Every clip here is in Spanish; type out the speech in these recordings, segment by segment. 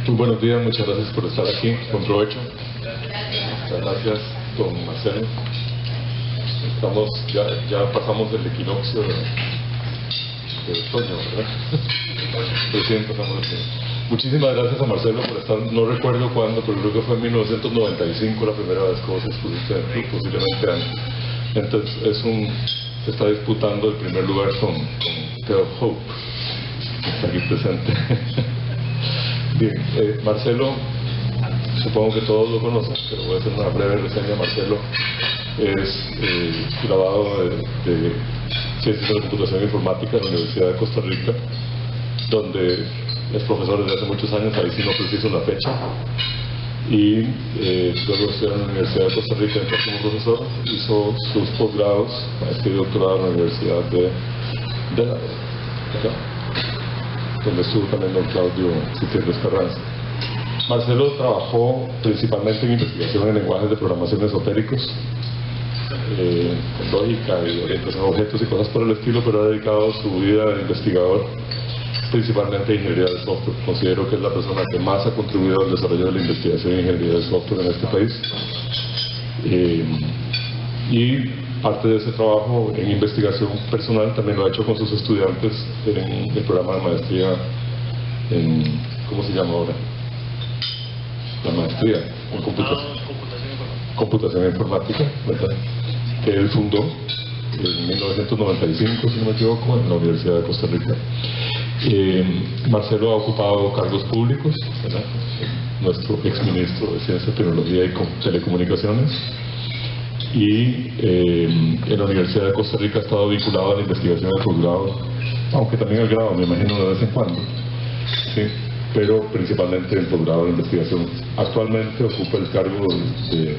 Muy buenos días, muchas gracias por estar aquí. Buen provecho. Muchas gracias, don Marcelo. Ya pasamos el equinoccio de otoño, ¿verdad? Recién pasamos así. Muchísimas gracias a Marcelo por estar, no recuerdo cuándo, pero creo que fue en 1995 la primera vez que vos expusiste en el club, posiblemente antes. Entonces se está disputando el primer lugar con Theo Hope, que está aquí presente. Bien, Marcelo, supongo que todos lo conocen, pero voy a hacer una breve reseña. Marcelo es graduado de Ciencias de la Computación e Informática en la Universidad de Costa Rica, donde es profesor desde hace muchos años, ahí sí no preciso la fecha, y luego estudió en la Universidad de Costa Rica como profesor, hizo sus posgrados, maestría y doctorado en la Universidad de Delaware, donde estuvo también don Claudio Gutiérrez Carranza. Marcelo trabajó principalmente en investigación en lenguajes de programación esotéricos, con lógica y orientación a objetos y cosas por el estilo, pero ha dedicado su vida de investigador principalmente a ingeniería de software. Considero que es la persona que más ha contribuido al desarrollo de la investigación en ingeniería de software en este país. Y parte de ese trabajo en investigación personal también lo ha hecho con sus estudiantes en el programa de maestría en, ¿cómo se llama ahora? La maestría en computación informática, ¿verdad? Que él fundó en 1995, si no me equivoco, en la Universidad de Costa Rica. Marcelo ha ocupado cargos públicos, ¿verdad? Nuestro exministro de Ciencia, Tecnología y Telecomunicaciones, y en la Universidad de Costa Rica ha estado vinculado a la investigación del posgrado, aunque también al grado, me imagino, de vez en cuando, ¿sí? Pero principalmente el posgrado de investigación. Actualmente ocupa el cargo de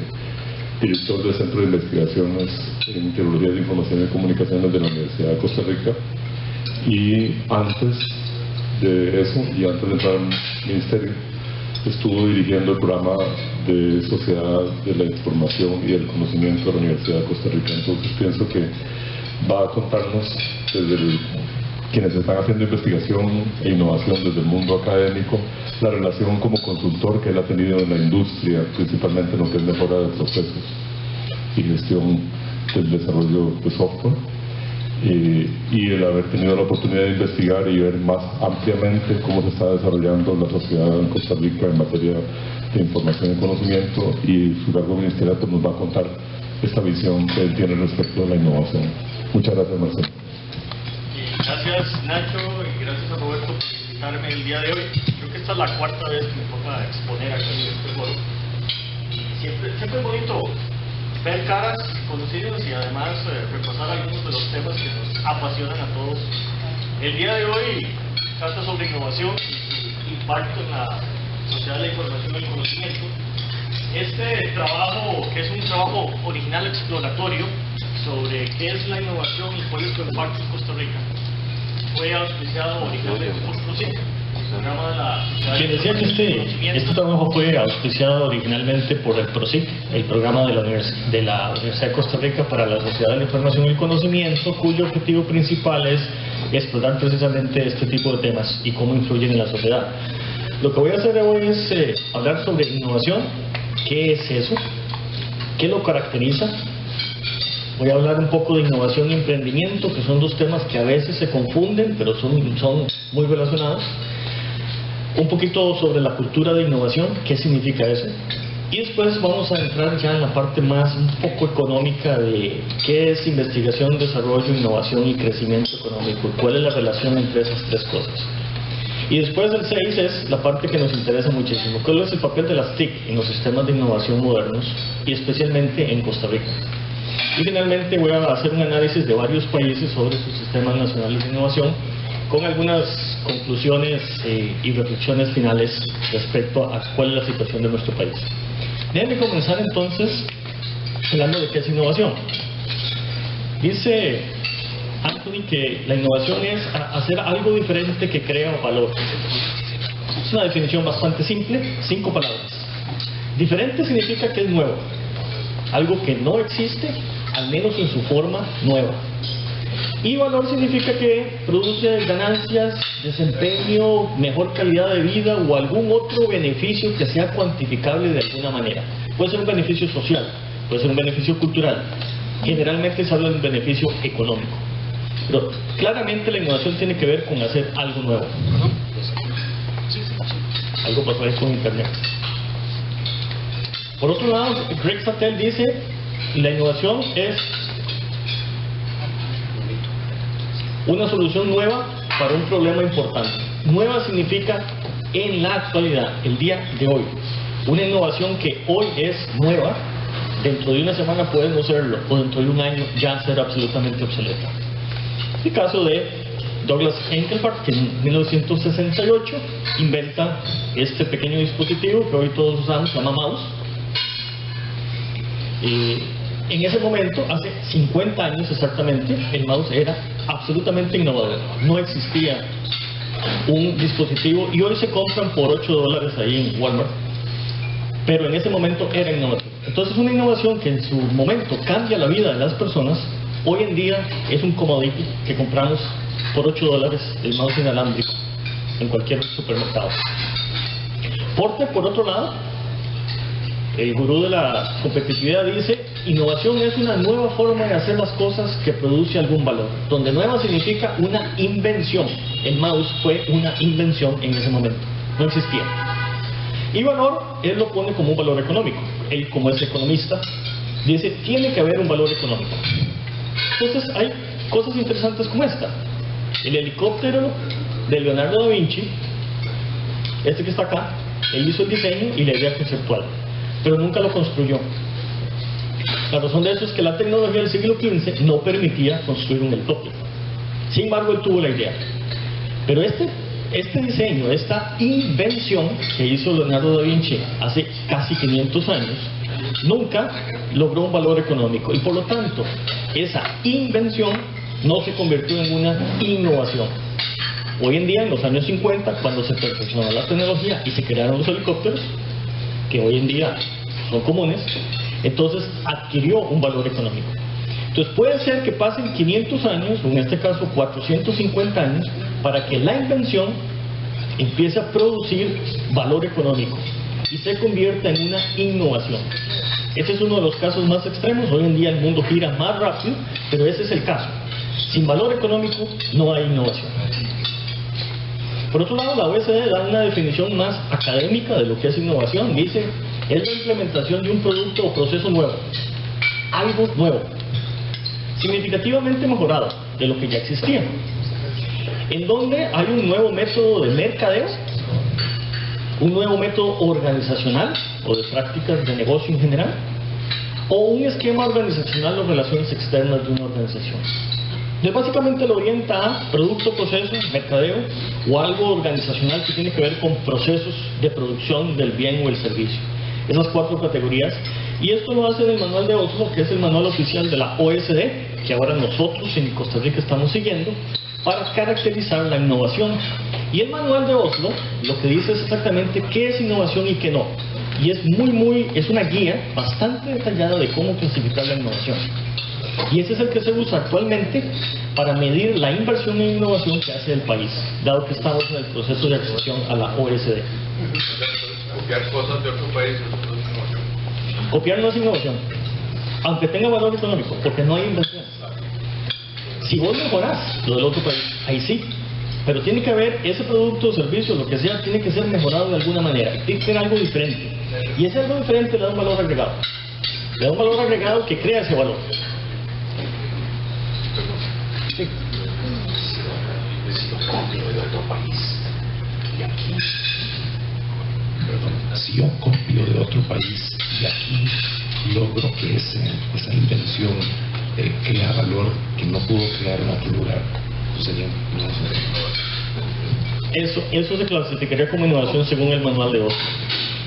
director del Centro de Investigaciones en Tecnologías de Información y Comunicaciones de la Universidad de Costa Rica, y antes de eso, y antes de entrar al ministerio, estuvo dirigiendo el programa de Sociedad de la Información y del Conocimiento de la Universidad de Costa Rica. Entonces pienso que va a contarnos desde quienes están haciendo investigación e innovación desde el mundo académico, la relación como consultor que él ha tenido en la industria, principalmente en lo que es mejora de procesos y gestión del desarrollo de software, y el haber tenido la oportunidad de investigar y ver más ampliamente cómo se está desarrollando la sociedad en Costa Rica en materia de información y conocimiento, y su cargo ministerial pues nos va a contar esta visión que él tiene respecto a la innovación. Muchas gracias, Marcelo. Gracias, Nacho, y gracias a Roberto por invitarme el día de hoy. Creo que esta es la cuarta vez que me toca exponer aquí en este foro, y siempre es bonito ver caras conocidas y además repasar algunos de los temas que nos apasionan a todos. El día de hoy trata sobre innovación y su impacto en la sociedad de la información y el conocimiento. Este trabajo, que es un trabajo original exploratorio sobre qué es la innovación y cuál es su impacto en Costa Rica, fue auspiciado originalmente por PROSIC, el programa de la sociedad de decía que este trabajo fue auspiciado originalmente por el PROSIC, el programa de la Universidad de Costa Rica para la Sociedad de la Información y el Conocimiento, cuyo objetivo principal es explorar precisamente este tipo de temas y cómo influyen en la sociedad. Lo que voy a hacer hoy es hablar sobre innovación, qué es eso, qué lo caracteriza. Voy a hablar un poco de innovación y emprendimiento, que son dos temas que a veces se confunden, pero son muy relacionados. Un poquito sobre la cultura de innovación, qué significa eso. Y después vamos a entrar ya en la parte más un poco económica de qué es investigación, desarrollo, innovación y crecimiento económico, cuál es la relación entre esas tres cosas. Y después del 6 es la parte que nos interesa muchísimo, cuál es el papel de las TIC en los sistemas de innovación modernos y especialmente en Costa Rica. Y finalmente voy a hacer un análisis de varios países sobre sus sistemas nacionales de innovación, con algunas conclusiones y reflexiones finales respecto a cuál es la situación de nuestro país. Déjenme comenzar entonces hablando de qué es innovación. Dice Anthony que la innovación es hacer algo diferente que crea valor. Es una definición bastante simple, 5 palabras. Diferente significa que es nuevo, algo que no existe, al menos en su forma nueva. Y valor significa que produce ganancias, desempeño, mejor calidad de vida o algún otro beneficio que sea cuantificable de alguna manera. Puede ser un beneficio social, puede ser un beneficio cultural. Generalmente se habla de un beneficio económico. Pero claramente la innovación tiene que ver con hacer algo nuevo. Algo pasó ahí con internet. Por otro lado, Greg Sattel dice, la innovación es una solución nueva para un problema importante. Nueva significa en la actualidad, el día de hoy. Una innovación que hoy es nueva, dentro de una semana puede no serlo, o dentro de un año ya será absolutamente obsoleta. El caso de Douglas Engelbart, que en 1968 inventa este pequeño dispositivo que hoy todos usamos, se llama mouse. En ese momento, hace 50 años exactamente, el mouse era absolutamente innovador. No existía un dispositivo, y hoy se compran por $8 ahí en Walmart, pero en ese momento era innovador. Entonces, una innovación que en su momento cambia la vida de las personas, hoy en día es un commodity que compramos por $8 el mouse inalámbrico en cualquier supermercado. Porter, por otro lado, el gurú de la competitividad, dice: innovación es una nueva forma de hacer las cosas que produce algún valor. Donde nueva significa una invención. El mouse fue una invención en ese momento, no existía. Y valor, él lo pone como un valor económico. Él, como es economista, dice: tiene que haber un valor económico. Entonces hay cosas interesantes como esta. El helicóptero de Leonardo da Vinci, este que está acá, él hizo el diseño y la idea conceptual, pero nunca lo construyó. La razón de eso es que la tecnología del siglo XV no permitía construir un helicóptero. Sin embargo, él tuvo la idea. Pero este diseño, esta invención que hizo Leonardo da Vinci hace casi 500 años, nunca logró un valor económico. Y por lo tanto, esa invención no se convirtió en una innovación. Hoy en día, en los años 50, cuando se perfeccionó la tecnología y se crearon los helicópteros, que hoy en día son comunes, entonces adquirió un valor económico. Entonces puede ser que pasen 500 años, o en este caso 450 años, para que la invención empiece a producir valor económico y se convierta en una innovación. Este es uno de los casos más extremos. Hoy en día el mundo gira más rápido, pero ese es el caso. Sin valor económico no hay innovación. Por otro lado, la OECD da una definición más académica de lo que es innovación. Dice: es la implementación de un producto o proceso nuevo, algo nuevo, significativamente mejorado de lo que ya existía, en donde hay un nuevo método de mercadeo, un nuevo método organizacional o de prácticas de negocio en general, o un esquema organizacional o relaciones externas de una organización. Entonces básicamente lo orienta a producto, proceso, mercadeo o algo organizacional que tiene que ver con procesos de producción del bien o el servicio. Esas 4 categorías. Y esto lo hace en el manual de Oslo, que es el manual oficial de la OECD, que ahora nosotros en Costa Rica estamos siguiendo, para caracterizar la innovación. Y el manual de Oslo lo que dice es exactamente qué es innovación y qué no. Y es una guía bastante detallada de cómo clasificar la innovación. Y ese es el que se usa actualmente para medir la inversión en innovación que hace el país, dado que estamos en el proceso de accesión a la OECD. Copiar cosas de otro país no es innovación. Copiar no es innovación, aunque tenga valor económico, porque no hay inversión. Si vos mejorás lo del otro país, ahí sí, pero tiene que haber ese producto o servicio, lo que sea, tiene que ser mejorado de alguna manera, tiene que ser algo diferente. Y ese algo diferente le da un valor agregado. Le da un valor agregado que crea ese valor. Sí. Si yo copio de otro país y aquí, si yo copio de otro país y aquí logro que esa invención crea valor que no pudo crear en otro lugar, eso sería innovación. Eso se clasificaría como innovación según el manual de Oslo.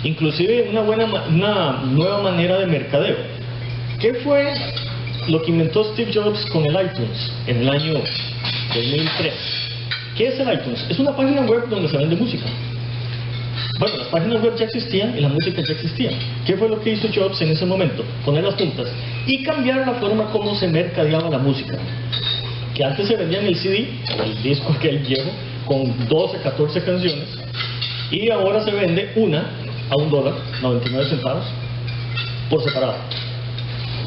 Inclusive una nueva manera de mercadeo. ¿Qué fue lo que inventó Steve Jobs con el iTunes en el año 2003? ¿Qué es el iTunes? Es una página web donde se vende música. Bueno, las páginas web ya existían y la música ya existía. ¿Qué fue lo que hizo Jobs en ese momento? Poner las puntas y cambiar la forma como se mercadeaba la música. que antes se vendía en el CD, o el disco aquel viejo, con 12, 14 canciones, y ahora se vende una a $1.99 por separado.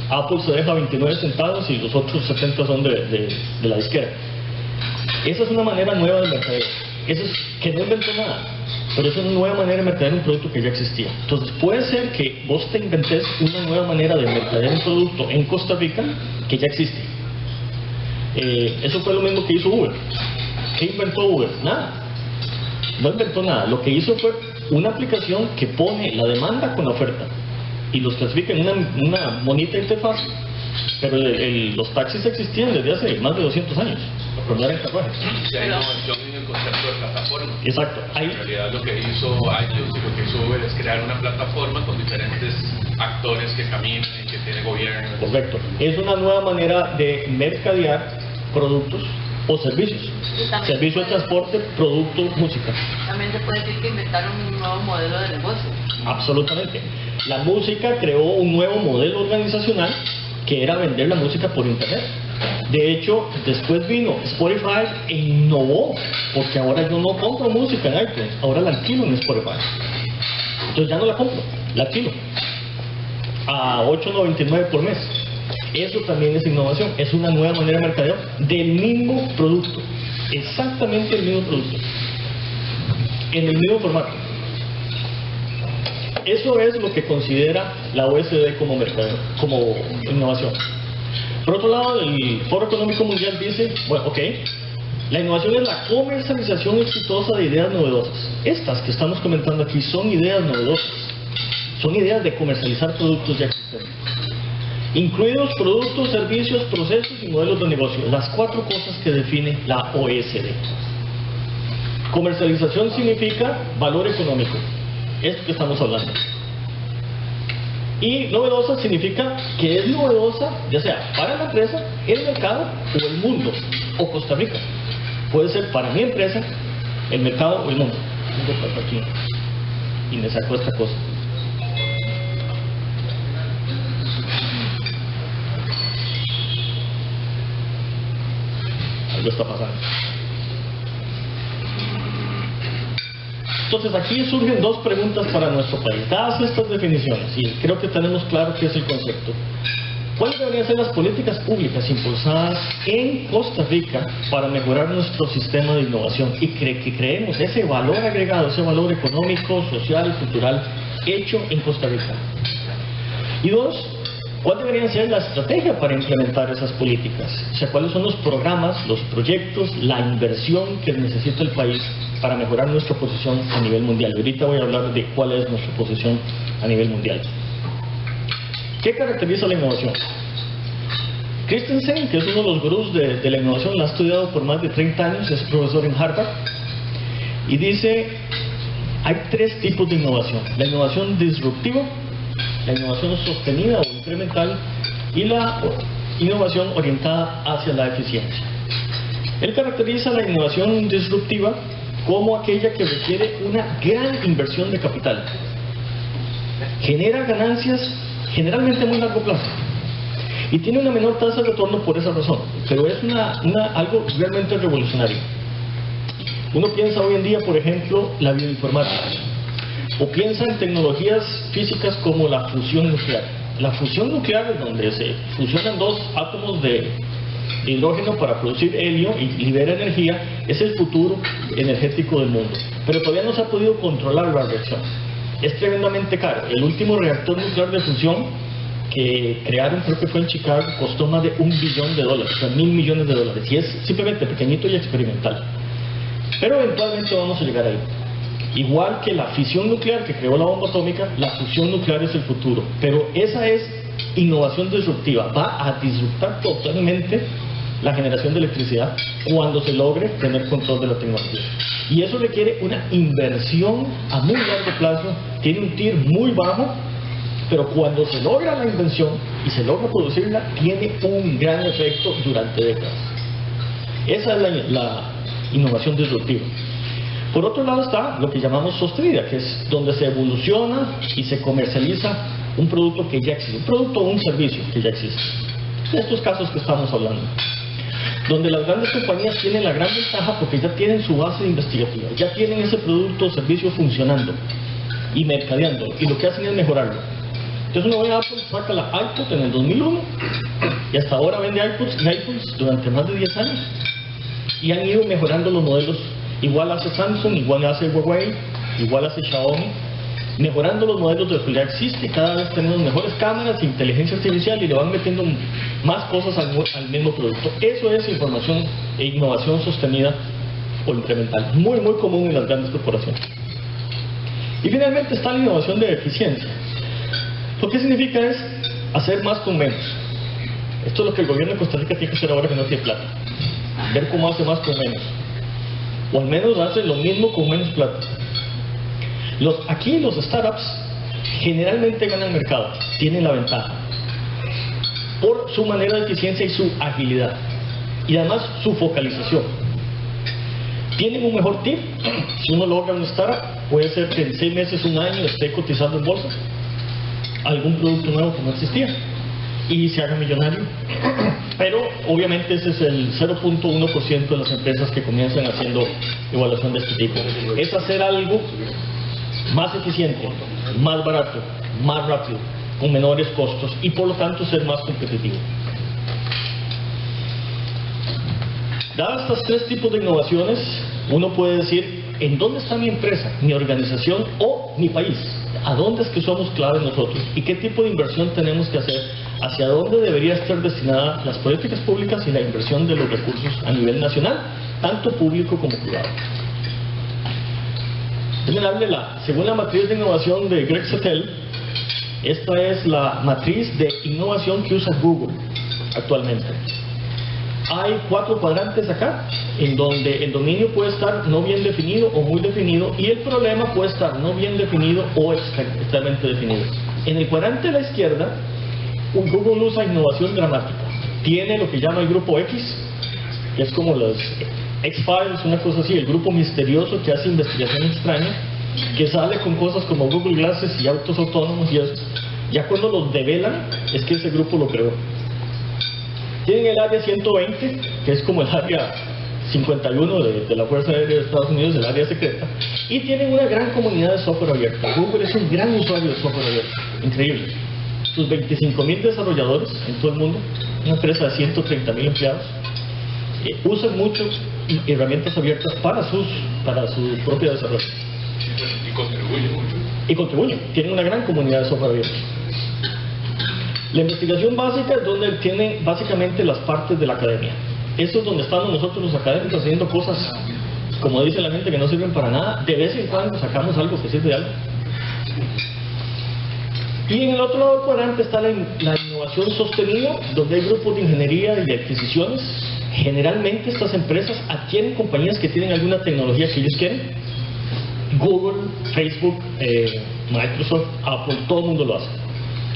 Apple se deja 29 centavos y los otros 70 son de la disquera. Esa es una manera nueva de mercadeo. Eso es que no inventó nada, pero es una nueva manera de mercadear un producto que ya existía. Entonces puede ser que vos te inventes una nueva manera de mercadear un producto en Costa Rica que ya existe. Eso fue lo mismo que hizo Uber. ¿Qué inventó Uber? Nada. No inventó nada. Lo que hizo fue una aplicación que pone la demanda con la oferta y los clasifica en una bonita interfaz. Pero los taxis existían desde hace más de 200 años, pero no eran carruajes. Y hay innovación en el concepto de plataforma. Exacto. En realidad lo que hizo iTunes y lo que hizo Uber es crear una plataforma con diferentes actores que caminan y que tiene gobierno. Correcto. Es una nueva manera de mercadear productos o servicios. Servicio de transporte, producto, música. También se puede decir que inventaron un nuevo modelo de negocio. Absolutamente. La música creó un nuevo modelo organizacional que era vender la música por internet. De hecho, después vino Spotify e innovó, porque ahora yo no compro música en iTunes, ahora la alquilo en Spotify. Entonces ya no la compro, la alquilo a $8.99 por mes. Eso también es innovación, es una nueva manera de mercadeo del mismo producto, exactamente el mismo producto, en el mismo formato. Eso es lo que considera la OSD como mercadeo, como innovación. Por otro lado, el Foro Económico Mundial dice, bueno, ok, la innovación es la comercialización exitosa de ideas novedosas. Estas que estamos comentando aquí son ideas novedosas, son ideas de comercializar productos ya existentes, incluidos productos, servicios, procesos y modelos de negocio, las 4 cosas que define la OSD. Comercialización significa valor económico, esto que estamos hablando. Y novedosa significa que es novedosa, ya sea para la empresa, el mercado o el mundo, o Costa Rica. Puede ser para mi empresa, el mercado o el mundo. Aquí y me saco esta cosa. Algo está pasando. Entonces aquí surgen 2 preguntas para nuestro país. Dadas estas definiciones, y creo que tenemos claro qué es el concepto, ¿cuáles deberían ser las políticas públicas impulsadas en Costa Rica para mejorar nuestro sistema de innovación y que creemos ese valor agregado, ese valor económico, social, cultural, hecho en Costa Rica? Y 2, ¿cuál debería ser la estrategia para implementar esas políticas? O sea, ¿cuáles son los programas, los proyectos, la inversión que necesita el país para mejorar nuestra posición a nivel mundial? Ahorita voy a hablar de cuál es nuestra posición a nivel mundial. ¿Qué caracteriza la innovación? Christensen, que es uno de los gurús de la innovación, la ha estudiado por más de 30 años, es profesor en Harvard, y dice, hay 3 tipos de innovación: la innovación disruptiva, la innovación sostenida o incremental y la innovación orientada hacia la eficiencia. Él caracteriza la innovación disruptiva como aquella que requiere una gran inversión de capital, genera ganancias generalmente a muy largo plazo y tiene una menor tasa de retorno por esa razón, pero es algo realmente revolucionario. Uno piensa hoy en día, por ejemplo, la bioinformática, o piensa en tecnologías físicas como la fusión nuclear. La fusión nuclear es donde se fusionan 2 átomos de hidrógeno para producir helio y libera energía, es el futuro energético del mundo, pero todavía no se ha podido controlar la reacción. Es tremendamente caro. El último reactor nuclear de fusión que crearon, creo que fue en Chicago, costó más de $1 billón, o sea, $1.000 millones, y es simplemente pequeñito y experimental, pero eventualmente vamos a llegar ahí. Igual que la fisión nuclear que creó la bomba atómica, la fusión nuclear es el futuro, pero esa es innovación disruptiva, va a disruptar totalmente la generación de electricidad cuando se logre tener control de la tecnología. Y eso requiere una inversión a muy largo plazo, tiene un TIR muy bajo, pero cuando se logra la invención y se logra producirla, tiene un gran efecto durante décadas. Esa es la innovación disruptiva. Por otro lado está lo que llamamos sostenida, que es donde se evoluciona y se comercializa un producto que ya existe, un producto o un servicio que ya existe. De estos casos que estamos hablando. donde las grandes compañías tienen la gran ventaja porque ya tienen su base investigativa, ya tienen ese producto o servicio funcionando y mercadeando, y lo que hacen es mejorarlo. Entonces uno ve a Apple, saca la iPod en el 2001 y hasta ahora vende iPods y iPhones durante más de 10 años y han ido mejorando los modelos. Igual hace Samsung, igual hace Huawei, igual hace Xiaomi, mejorando los modelos de lo que ya existe. Cada vez tenemos mejores cámaras, inteligencia artificial, y le van metiendo más cosas al mismo producto. Eso es información e innovación sostenida o incremental, muy muy común en las grandes corporaciones. Y finalmente está la innovación de eficiencia. Lo que significa es hacer más con menos. Esto es lo que el gobierno de Costa Rica tiene que hacer ahora que no tiene plata, ver cómo hace más con menos, o al menos hace lo mismo con menos plata. Aquí los startups generalmente ganan mercado, tienen la ventaja por su manera de eficiencia y su agilidad, y además su focalización. Tienen un mejor tip. Si uno logra un startup, puede ser que en 6 meses, un año esté cotizando en bolsa algún producto nuevo que no existía y se haga millonario. Pero obviamente ese es el 0.1% de las empresas que comienzan haciendo evaluación de este tipo. Es hacer algo más eficiente, más barato, más rápido, con menores costos y por lo tanto ser más competitivo. Dadas estas 3 tipos de innovaciones, uno puede decir: ¿en dónde está mi empresa, mi organización o mi país? ¿A dónde es que somos claves nosotros? ¿Y qué tipo de inversión tenemos que hacer? ¿Hacia dónde debería estar destinada las políticas públicas y la inversión de los recursos a nivel nacional, tanto público como privado? Déjenme darle según la matriz de innovación de Greg Settel, esta es la matriz de innovación que usa Google actualmente. Hay 4 cuadrantes acá, en donde el dominio puede estar no bien definido o muy definido, y el problema puede estar no bien definido o extremadamente definido. En el cuadrante de la izquierda, Google usa innovación dramática. Tiene lo que llama el grupo X, que es como los X-Files, una cosa así, el grupo misterioso que hace investigación extraña, que sale con cosas como Google Glasses y autos autónomos y eso. Ya cuando los develan, es que ese grupo lo creó. Tienen el área 120, que es como el área 51 de la Fuerza Aérea de Estados Unidos, el área secreta, y tienen una gran comunidad de software abierto. Google es un gran usuario de software abierto, increíble. Sus 25.000 desarrolladores en todo el mundo, una empresa de 130.000 empleados, usan muchas herramientas abiertas para su propio desarrollo. Y contribuyen mucho. Y contribuyen, tienen una gran comunidad de software abierto. La investigación básica es donde tienen básicamente las partes de la academia. Eso es donde estamos nosotros los académicos haciendo cosas, como dice la gente, que no sirven para nada. De vez en cuando sacamos algo que sirve de algo. Y en el otro lado del cuadrante está la innovación sostenida, donde hay grupos de ingeniería y de adquisiciones. Generalmente estas empresas adquieren compañías que tienen alguna tecnología que ellos quieren. Google, Facebook, Microsoft, Apple, todo el mundo lo hace.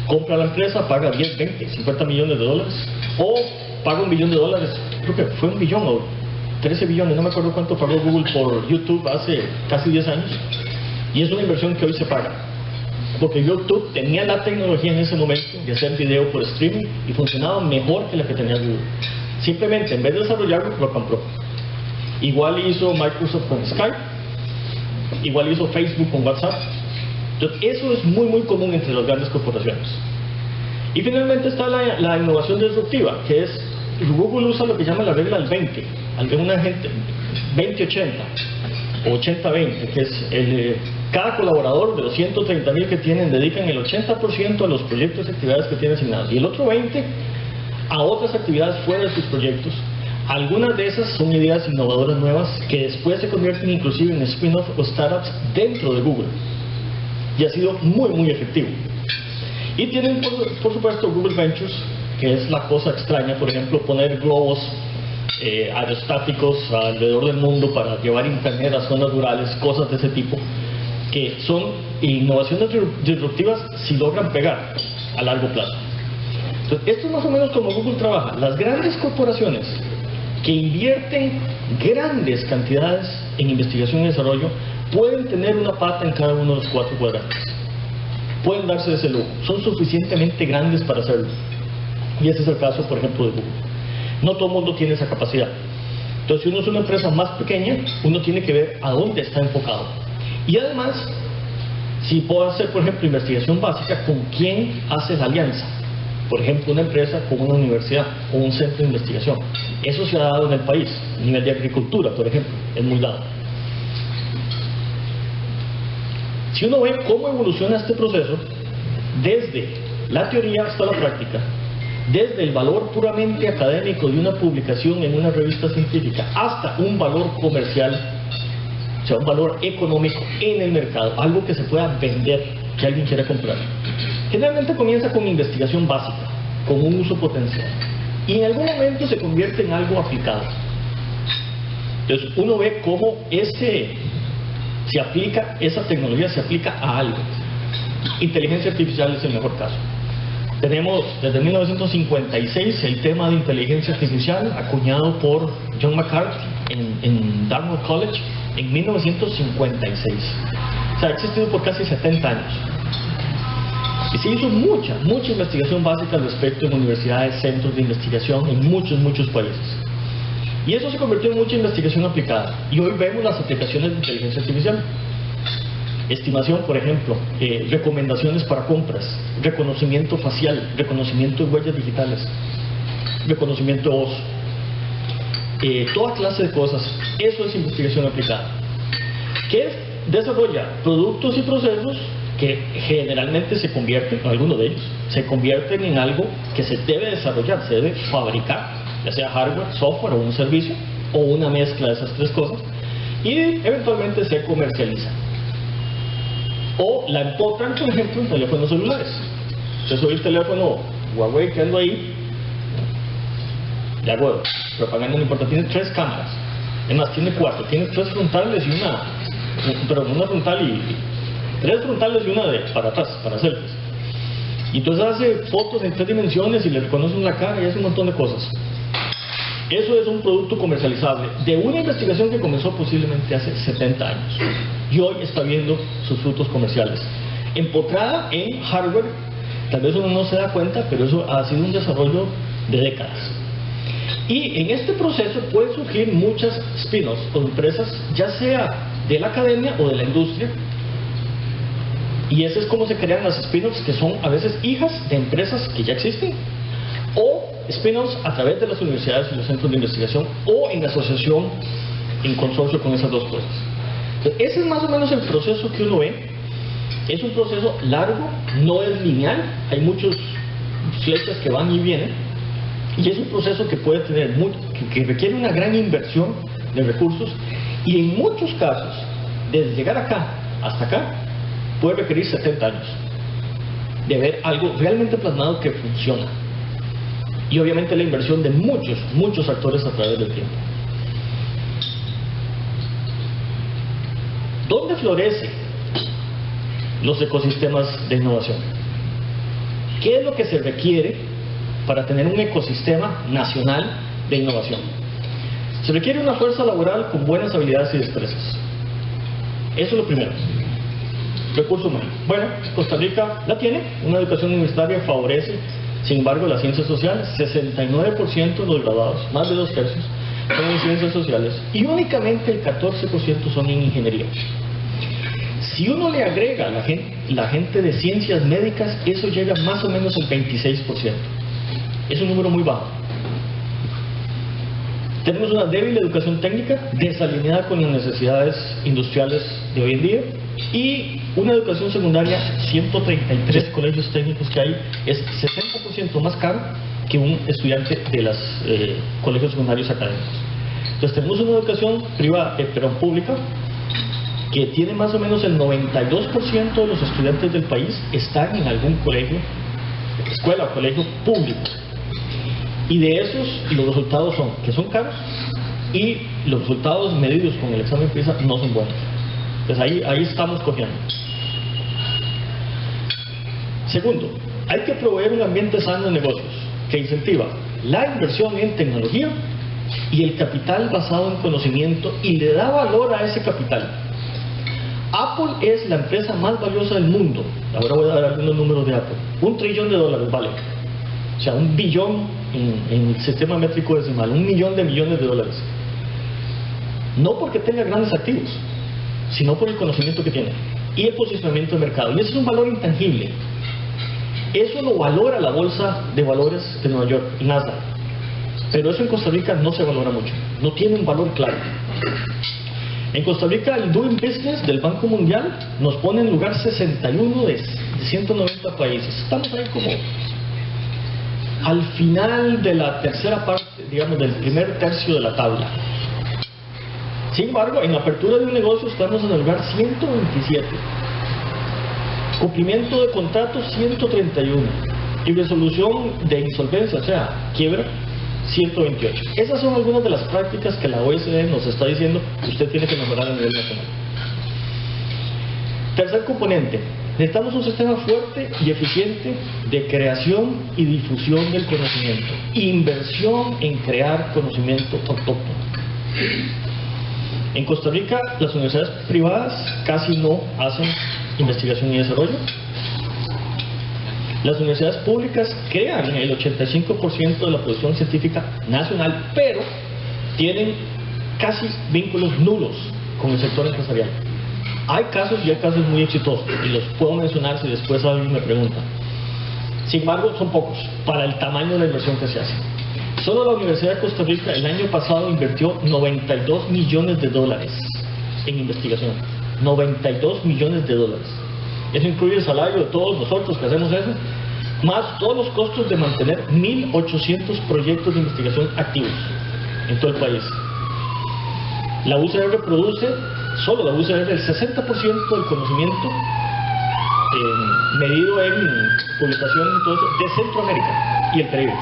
Compra la empresa, paga 10, 20, 50 millones de dólares, o paga $1 billón, creo que fue 1 billón o 13 billones, no me acuerdo cuánto pagó Google por YouTube hace casi 10 años, y es una inversión que hoy se paga, porque YouTube tenía la tecnología en ese momento de hacer video por streaming y funcionaba mejor que la que tenía Google. Simplemente, en vez de desarrollarlo, lo compró. Igual hizo Microsoft con Skype, igual hizo Facebook con WhatsApp. Entonces, eso es muy muy común entre las grandes corporaciones. Y finalmente está la innovación disruptiva, que es, Google usa lo que llama la regla del 20, alguna gente 20-80 o 80-20, que es cada colaborador de los 130.000 que tienen dedican el 80% a los proyectos y actividades que tienen asignados, y el otro 20% a otras actividades fuera de sus proyectos. Algunas de esas son ideas innovadoras nuevas que después se convierten inclusive en spin-off o startups dentro de Google, y ha sido muy muy efectivo. Y tienen por supuesto Google Ventures, que es la cosa extraña, por ejemplo poner globos aerostáticos alrededor del mundo para llevar internet a zonas rurales, cosas de ese tipo, que son innovaciones disruptivas si logran pegar a largo plazo. Entonces, esto es más o menos como Google trabaja. Las grandes corporaciones que invierten grandes cantidades en investigación y desarrollo pueden tener una pata en cada uno de los 4 cuadrantes. Pueden darse ese lujo. Son suficientemente grandes para hacerlo. Y ese es el caso, por ejemplo, de Google. No todo el mundo tiene esa capacidad. Entonces, si uno es una empresa más pequeña, uno tiene que ver a dónde está enfocado. Y además, si puedo hacer, por ejemplo, investigación básica, ¿con quién hace la alianza? Por ejemplo, una empresa con una universidad o un centro de investigación. Eso se ha dado en el país. A nivel de agricultura, por ejemplo, es muy dado. Si uno ve cómo evoluciona este proceso, desde la teoría hasta la práctica, desde el valor puramente académico de una publicación en una revista científica hasta un valor comercial, o sea, un valor económico en el mercado, algo que se pueda vender, que alguien quiera comprar. Generalmente comienza con investigación básica, con un uso potencial, y en algún momento se convierte en algo aplicado. Entonces uno ve cómo esa tecnología se aplica a algo. Inteligencia artificial es el mejor caso. Tenemos desde 1956 el tema de inteligencia artificial acuñado por John McCarthy en Dartmouth College en 1956. O sea, ha existido por casi 70 años. Y se hizo mucha investigación básica al respecto en universidades, centros de investigación en muchos países. Y eso se convirtió en mucha investigación aplicada. Y hoy vemos las aplicaciones de inteligencia artificial. Estimación, por ejemplo, recomendaciones para compras, reconocimiento facial, reconocimiento de huellas digitales, reconocimiento de voz, toda clase de cosas. Eso es investigación aplicada. ¿Qué desarrolla? Productos y procesos que generalmente se convierten, algunos de ellos, se convierten en algo que se debe desarrollar, se debe fabricar, ya sea hardware, software o un servicio, o una mezcla de esas tres cosas, y eventualmente se comercializa. O la empotran, por ejemplo, en teléfonos celulares. Entonces hoy el teléfono Huawei que ando ahí, le hago propaganda, no importa, tiene 3 cámaras. Es más, tiene 4, tiene 3 frontales y una frontal y 3 frontales y una para atrás, para selfies. Y entonces hace fotos en 3 dimensiones y le reconocen la cara y hace un montón de cosas. Eso es un producto comercializable de una investigación que comenzó posiblemente hace 70 años y hoy está viendo sus frutos comerciales. Empotrada en hardware, tal vez uno no se da cuenta, pero eso ha sido un desarrollo de décadas. Y en este proceso pueden surgir muchas spin-offs o empresas, ya sea de la academia o de la industria. Y ese es como se crean las spin-offs, que son a veces hijas de empresas que ya existen, o spin-offs a través de las universidades y los centros de investigación, o en asociación, en consorcio con esas dos cosas. Entonces, ese es más o menos el proceso que uno ve. Es un proceso largo, no es lineal, hay muchas flechas que van y vienen, y es un proceso que puede tener que requiere una gran inversión de recursos, y en muchos casos, desde llegar acá hasta acá, puede requerir 70 años de ver algo realmente plasmado que funciona. Y obviamente la inversión de muchos actores a través del tiempo. ¿Dónde florecen los ecosistemas de innovación? ¿Qué es lo que se requiere para tener un ecosistema nacional de innovación? Se requiere una fuerza laboral con buenas habilidades y destrezas. Eso es lo primero. Recurso humano. Bueno, Costa Rica la tiene, una educación universitaria favorece, sin embargo, las ciencias sociales, 69% de los graduados, más de 2/3, son en ciencias sociales, y únicamente el 14% son en ingeniería. Si uno le agrega la gente de ciencias médicas, eso llega más o menos al 26%. Es un número muy bajo. Tenemos una débil educación técnica, desalineada con las necesidades industriales de hoy en día, y una educación secundaria, 133 colegios técnicos que hay, es 60% más caro que un estudiante de los colegios secundarios académicos. Entonces tenemos una educación privada, pública, que tiene más o menos el 92% de los estudiantes del país están en algún colegio, escuela o colegio público. Y de esos, los resultados son que son caros, y los resultados medidos con el examen PISA no son buenos. Entonces ahí estamos cogiendo. Segundo, hay que proveer un ambiente sano de negocios que incentiva la inversión en tecnología y el capital basado en conocimiento, y le da valor a ese capital. Apple es la empresa más valiosa del mundo. Ahora voy a dar algunos números de Apple. $1 trillón vale. O sea, 1 billón en el sistema métrico decimal, 1 millón de millones de dólares. No porque tenga grandes activos, sino por el conocimiento que tiene y el posicionamiento de mercado. Y eso es un valor intangible. Eso lo valora la Bolsa de Valores de Nueva York, Nasdaq. Pero eso en Costa Rica no se valora mucho, no tiene un valor claro. En Costa Rica el Doing Business del Banco Mundial nos pone en lugar 61 de 190 países. Estamos ahí como al final de la tercera parte, digamos, del primer tercio de la tabla. Sin embargo, en apertura de un negocio estamos en el lugar 127. Cumplimiento de contratos 131. Y resolución de insolvencia, o sea, quiebra, 128. Esas son algunas de las prácticas que la OECD nos está diciendo que usted tiene que mejorar a nivel nacional. Tercer componente. Necesitamos un sistema fuerte y eficiente de creación y difusión del conocimiento. Inversión en crear conocimiento autóctono. En Costa Rica, las universidades privadas casi no hacen investigación y desarrollo. Las universidades públicas crean el 85% de la producción científica nacional, pero tienen casi vínculos nulos con el sector empresarial. Hay casos y hay casos muy exitosos, y los puedo mencionar si después alguien me pregunta. Sin embargo, son pocos para el tamaño de la inversión que se hace. Solo la Universidad de Costa Rica el año pasado invirtió 92 millones de dólares en investigación. 92 millones de dólares. Eso incluye el salario de todos nosotros que hacemos eso, más todos los costos de mantener 1.800 proyectos de investigación activos en todo el país. La UCR produce, solo la UCR, el 60% del conocimiento medido en publicación y todo eso, de Centroamérica y el Caribe.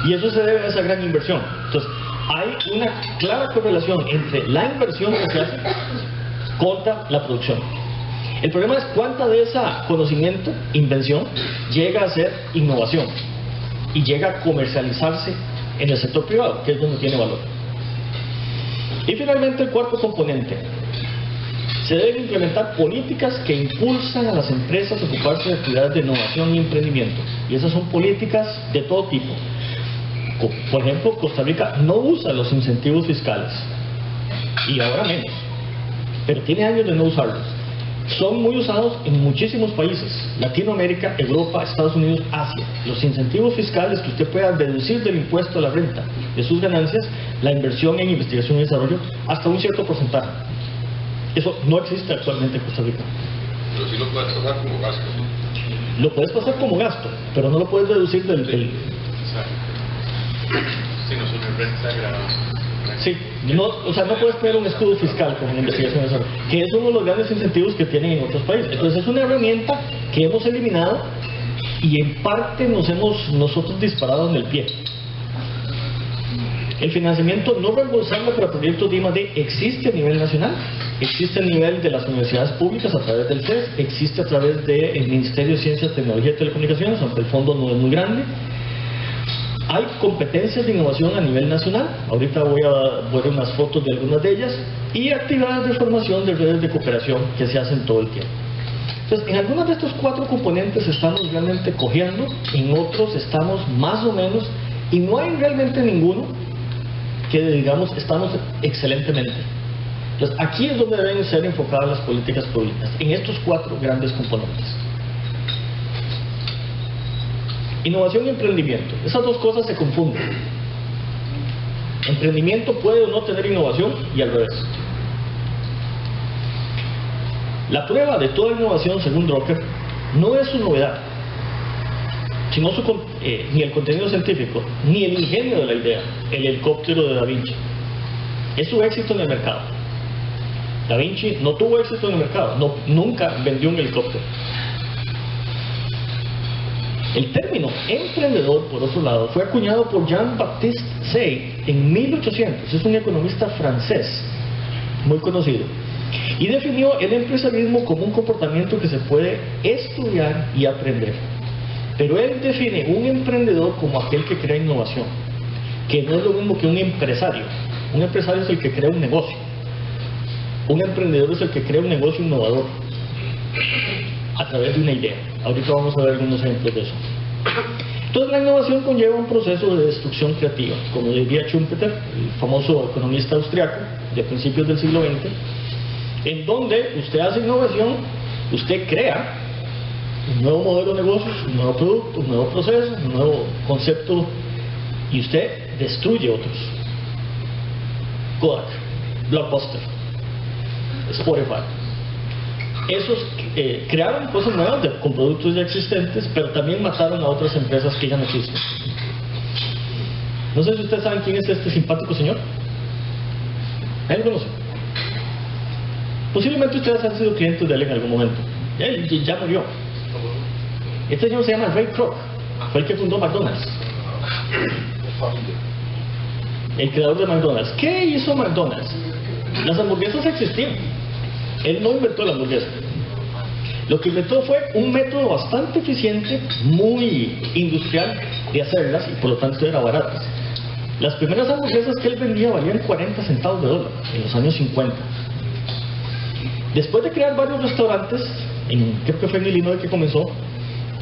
Y eso se debe a esa gran inversión. Entonces, hay una clara correlación entre la inversión que se hace contra la producción. El problema es cuánta de ese conocimiento, invención, llega a ser innovación y llega a comercializarse en el sector privado, que es donde tiene valor. Y finalmente, el cuarto componente. Se deben implementar políticas que impulsan a las empresas a ocuparse de actividades de innovación y emprendimiento. Y esas son políticas de todo tipo. Por ejemplo, Costa Rica no usa los incentivos fiscales, y ahora menos, pero tiene años de no usarlos. Son muy usados en muchísimos países: Latinoamérica, Europa, Estados Unidos, Asia. Los incentivos fiscales que usted pueda deducir del impuesto a la renta de sus ganancias, la inversión en investigación y desarrollo, hasta un cierto porcentaje. Eso no existe actualmente en Costa Rica. Pero sí lo puedes pasar como gasto. Lo puedes pasar como gasto, pero no lo puedes deducir del... Si no son en renta grabada. Sí, no, o sea, no puedes tener un escudo fiscal como en investigación y desarrollo, que es uno de los grandes incentivos que tienen en otros países. Entonces es una herramienta que hemos eliminado y en parte nos hemos nosotros disparado en el pie. El financiamiento no reembolsable para proyectos de I+D existe a nivel nacional, existe a nivel de las universidades públicas a través del CES, existe a través del Ministerio de Ciencia, Tecnología y Telecomunicaciones, aunque el fondo no es muy grande. Hay competencias de innovación a nivel nacional, ahorita voy a ver unas fotos de algunas de ellas, y actividades de formación de redes de cooperación que se hacen todo el tiempo. Entonces, en algunos de estos 4 componentes estamos realmente cojeando, en otros estamos más o menos, y no hay realmente ninguno que digamos estamos excelentemente. Entonces, aquí es donde deben ser enfocadas las políticas públicas, en estos 4 grandes componentes. Innovación y emprendimiento. Esas dos cosas se confunden. Emprendimiento puede o no tener innovación y al revés. La prueba de toda innovación, según Drucker, no es su novedad, sino ni el contenido científico, ni el ingenio de la idea, el helicóptero de Da Vinci. Es su éxito en el mercado. Da Vinci no tuvo éxito en el mercado, nunca vendió un helicóptero. El término emprendedor, por otro lado, fue acuñado por Jean-Baptiste Say en 1800. Es un economista francés muy conocido, y definió el empresarismo como un comportamiento que se puede estudiar y aprender. Pero él define un emprendedor como aquel que crea innovación, que no es lo mismo que un empresario. Un empresario es el que crea un negocio. Un emprendedor es el que crea un negocio innovador a través de una idea. Ahorita vamos a ver algunos ejemplos de eso. Entonces la innovación conlleva un proceso de destrucción creativa, como diría Schumpeter, el famoso economista austriaco de principios del siglo XX, en donde usted hace innovación, usted crea un nuevo modelo de negocios, un nuevo producto, un nuevo proceso, un nuevo concepto, y usted destruye otros. Kodak, Blockbuster, Spotify. Esos crearon cosas nuevas con productos ya existentes, pero también mataron a otras empresas que ya no existen. No sé si ustedes saben quién es este simpático señor. ¿Alguien lo conoce? Posiblemente ustedes han sido clientes de él en algún momento. Él ya murió. Este señor se llama Ray Kroc. Fue el que fundó McDonald's. El creador de McDonald's. ¿Qué hizo McDonald's? Las hamburguesas existían. Él no inventó la hamburguesa. Lo que inventó fue un método bastante eficiente, muy industrial de hacerlas, y por lo tanto era baratas. Las primeras hamburguesas que él vendía valían 40 centavos de dólar en los años 50. Después de crear varios restaurantes, creo que fue en Illinois que comenzó,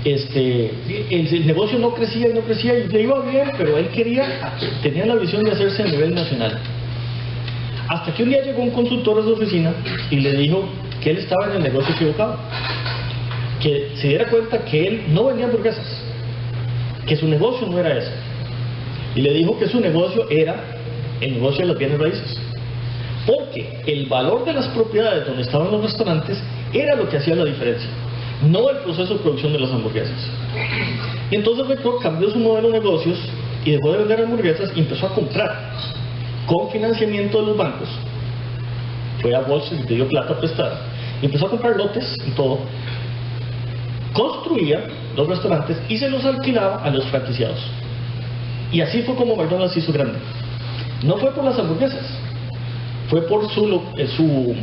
el negocio no crecía y no crecía, y le iba bien, pero él tenía la visión de hacerse a nivel nacional. Hasta que un día llegó un consultor a su oficina y le dijo que él estaba en el negocio equivocado, que se diera cuenta que él no vendía hamburguesas, que su negocio no era ese, y le dijo que su negocio era el negocio de las bienes raíces, porque el valor de las propiedades donde estaban los restaurantes era lo que hacía la diferencia, no el proceso de producción de las hamburguesas. Y entonces Rector cambió su modelo de negocios y dejó de vender hamburguesas y empezó a comprar con financiamiento de los bancos. Fue a Wall Street y pidió plata prestada, y empezó a comprar lotes y todo, construía los restaurantes y se los alquilaba a los franquiciados. Y así fue como McDonald's se hizo grande. No fue por las hamburguesas, fue por su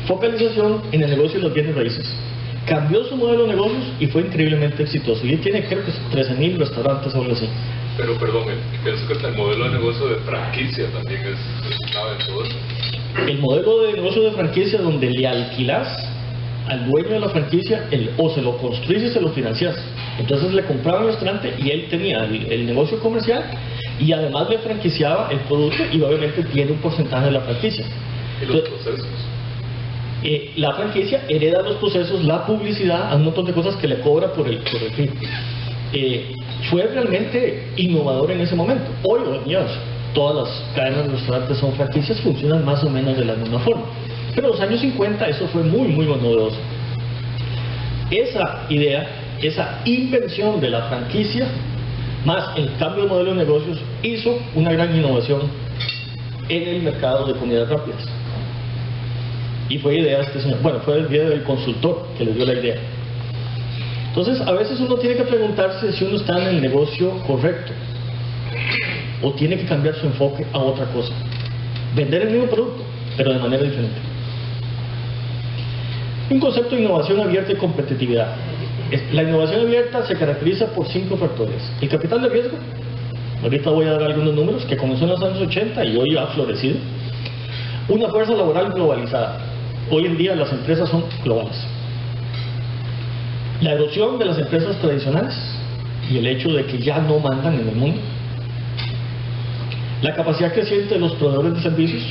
focalización en el negocio de los bienes raíces. Cambió su modelo de negocios y fue increíblemente exitoso, y tiene creo que 13,000 restaurantes o algo así. Pero perdón, pienso que el modelo de negocio de franquicia también es clave en todo eso. El modelo de negocio de franquicia, donde le alquilás al dueño de la franquicia o se lo construís y se lo financiás. Entonces le compraba el restaurante y él tenía el negocio comercial, y además le franquiciaba el producto, y obviamente tiene un porcentaje de la franquicia. ¿Y los procesos? La franquicia hereda los procesos, la publicidad, un montón de cosas que le cobra por el fin. Fue realmente innovador en ese momento. Hoy en día todas las cadenas de restaurantes son franquicias, funcionan más o menos de la misma forma, pero en los años 50 eso fue muy novedoso. Esa idea, esa invención de la franquicia más el cambio de modelo de negocios hizo una gran innovación en el mercado de comidas rápidas. Y fue idea de este señor, fue idea del consultor que le dio la idea. Entonces, a veces uno tiene que preguntarse si uno está en el negocio correcto o tiene que cambiar su enfoque a otra cosa. Vender el mismo producto, pero de manera diferente. Un concepto de innovación abierta y competitividad. La innovación abierta se caracteriza por 5 factores. El capital de riesgo, ahorita voy a dar algunos números, que comenzó en los años 80 y hoy ha florecido. Una fuerza laboral globalizada. Hoy en día las empresas son globales. La erosión de las empresas tradicionales y el hecho de que ya no mandan en el mundo. La capacidad creciente de los proveedores de servicios.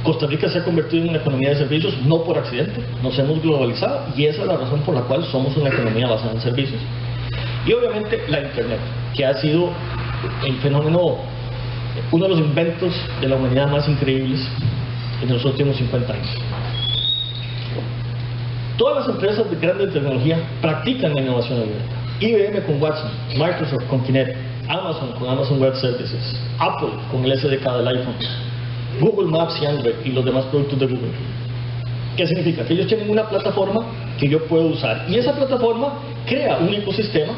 Costa Rica se ha convertido en una economía de servicios, no por accidente, nos hemos globalizado, y esa es la razón por la cual somos una economía basada en servicios. Y obviamente la Internet, que ha sido el fenómeno, uno de los inventos de la humanidad más increíbles en los últimos 50 años. Todas las empresas de grande tecnología practican la innovación abierta. IBM con Watson, Microsoft con Kinect, Amazon con Amazon Web Services, Apple con el SDK del iPhone, Google Maps y Android y los demás productos de Google. ¿Qué significa? Que ellos tienen una plataforma que yo puedo usar, y esa plataforma crea un ecosistema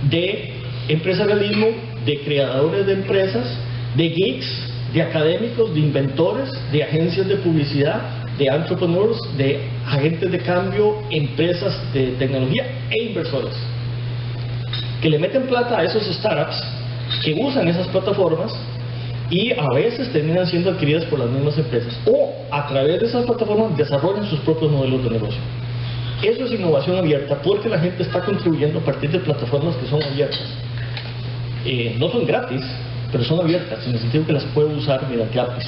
de empresarialismo, de creadores de empresas, de geeks, de académicos, de inventores, de agencias de publicidad, de entrepreneurs, de agentes de cambio, empresas de tecnología e inversores que le meten plata a esos startups que usan esas plataformas, y a veces terminan siendo adquiridas por las mismas empresas, o a través de esas plataformas desarrollan sus propios modelos de negocio. Eso es innovación abierta, porque la gente está contribuyendo a partir de plataformas que son abiertas. No son gratis, pero son abiertas, en el sentido que las puede usar mediante APIs.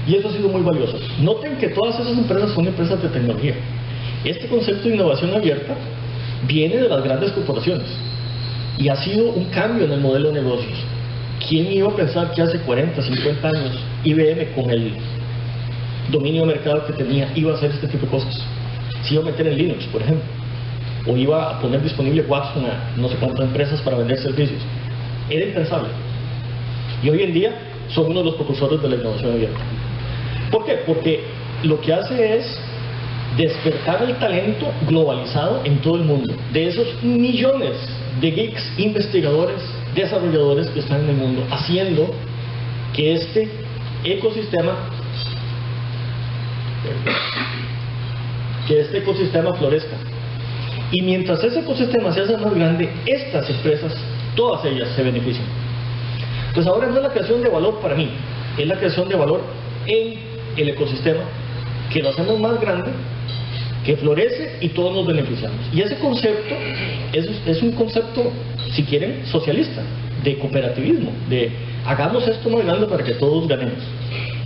Y eso ha sido muy valioso. Noten que todas esas empresas son empresas de tecnología. Este concepto de innovación abierta viene de las grandes corporaciones y ha sido un cambio en el modelo de negocios. ¿Quién iba a pensar que hace 40, 50 años IBM, con el dominio de mercado que tenía, iba a hacer este tipo de cosas? Se iba a meter en Linux, por ejemplo, o iba a poner disponible Watson a no sé cuántas empresas para vender servicios. Era impensable. Y hoy en día son uno de los precursores de la innovación abierta. ¿Por qué? Porque lo que hace es despertar el talento globalizado en todo el mundo, de esos millones de geeks, investigadores, desarrolladores que están en el mundo, haciendo que este ecosistema florezca. Y mientras ese ecosistema se hace más grande, estas empresas, todas ellas se benefician. Pues ahora no es la creación de valor para mí, es la creación de valor en el ecosistema, que lo hacemos más grande, que florece y todos nos beneficiamos. Y ese concepto es un concepto, si quieren, socialista, de cooperativismo, de hagamos esto más grande para que todos ganemos.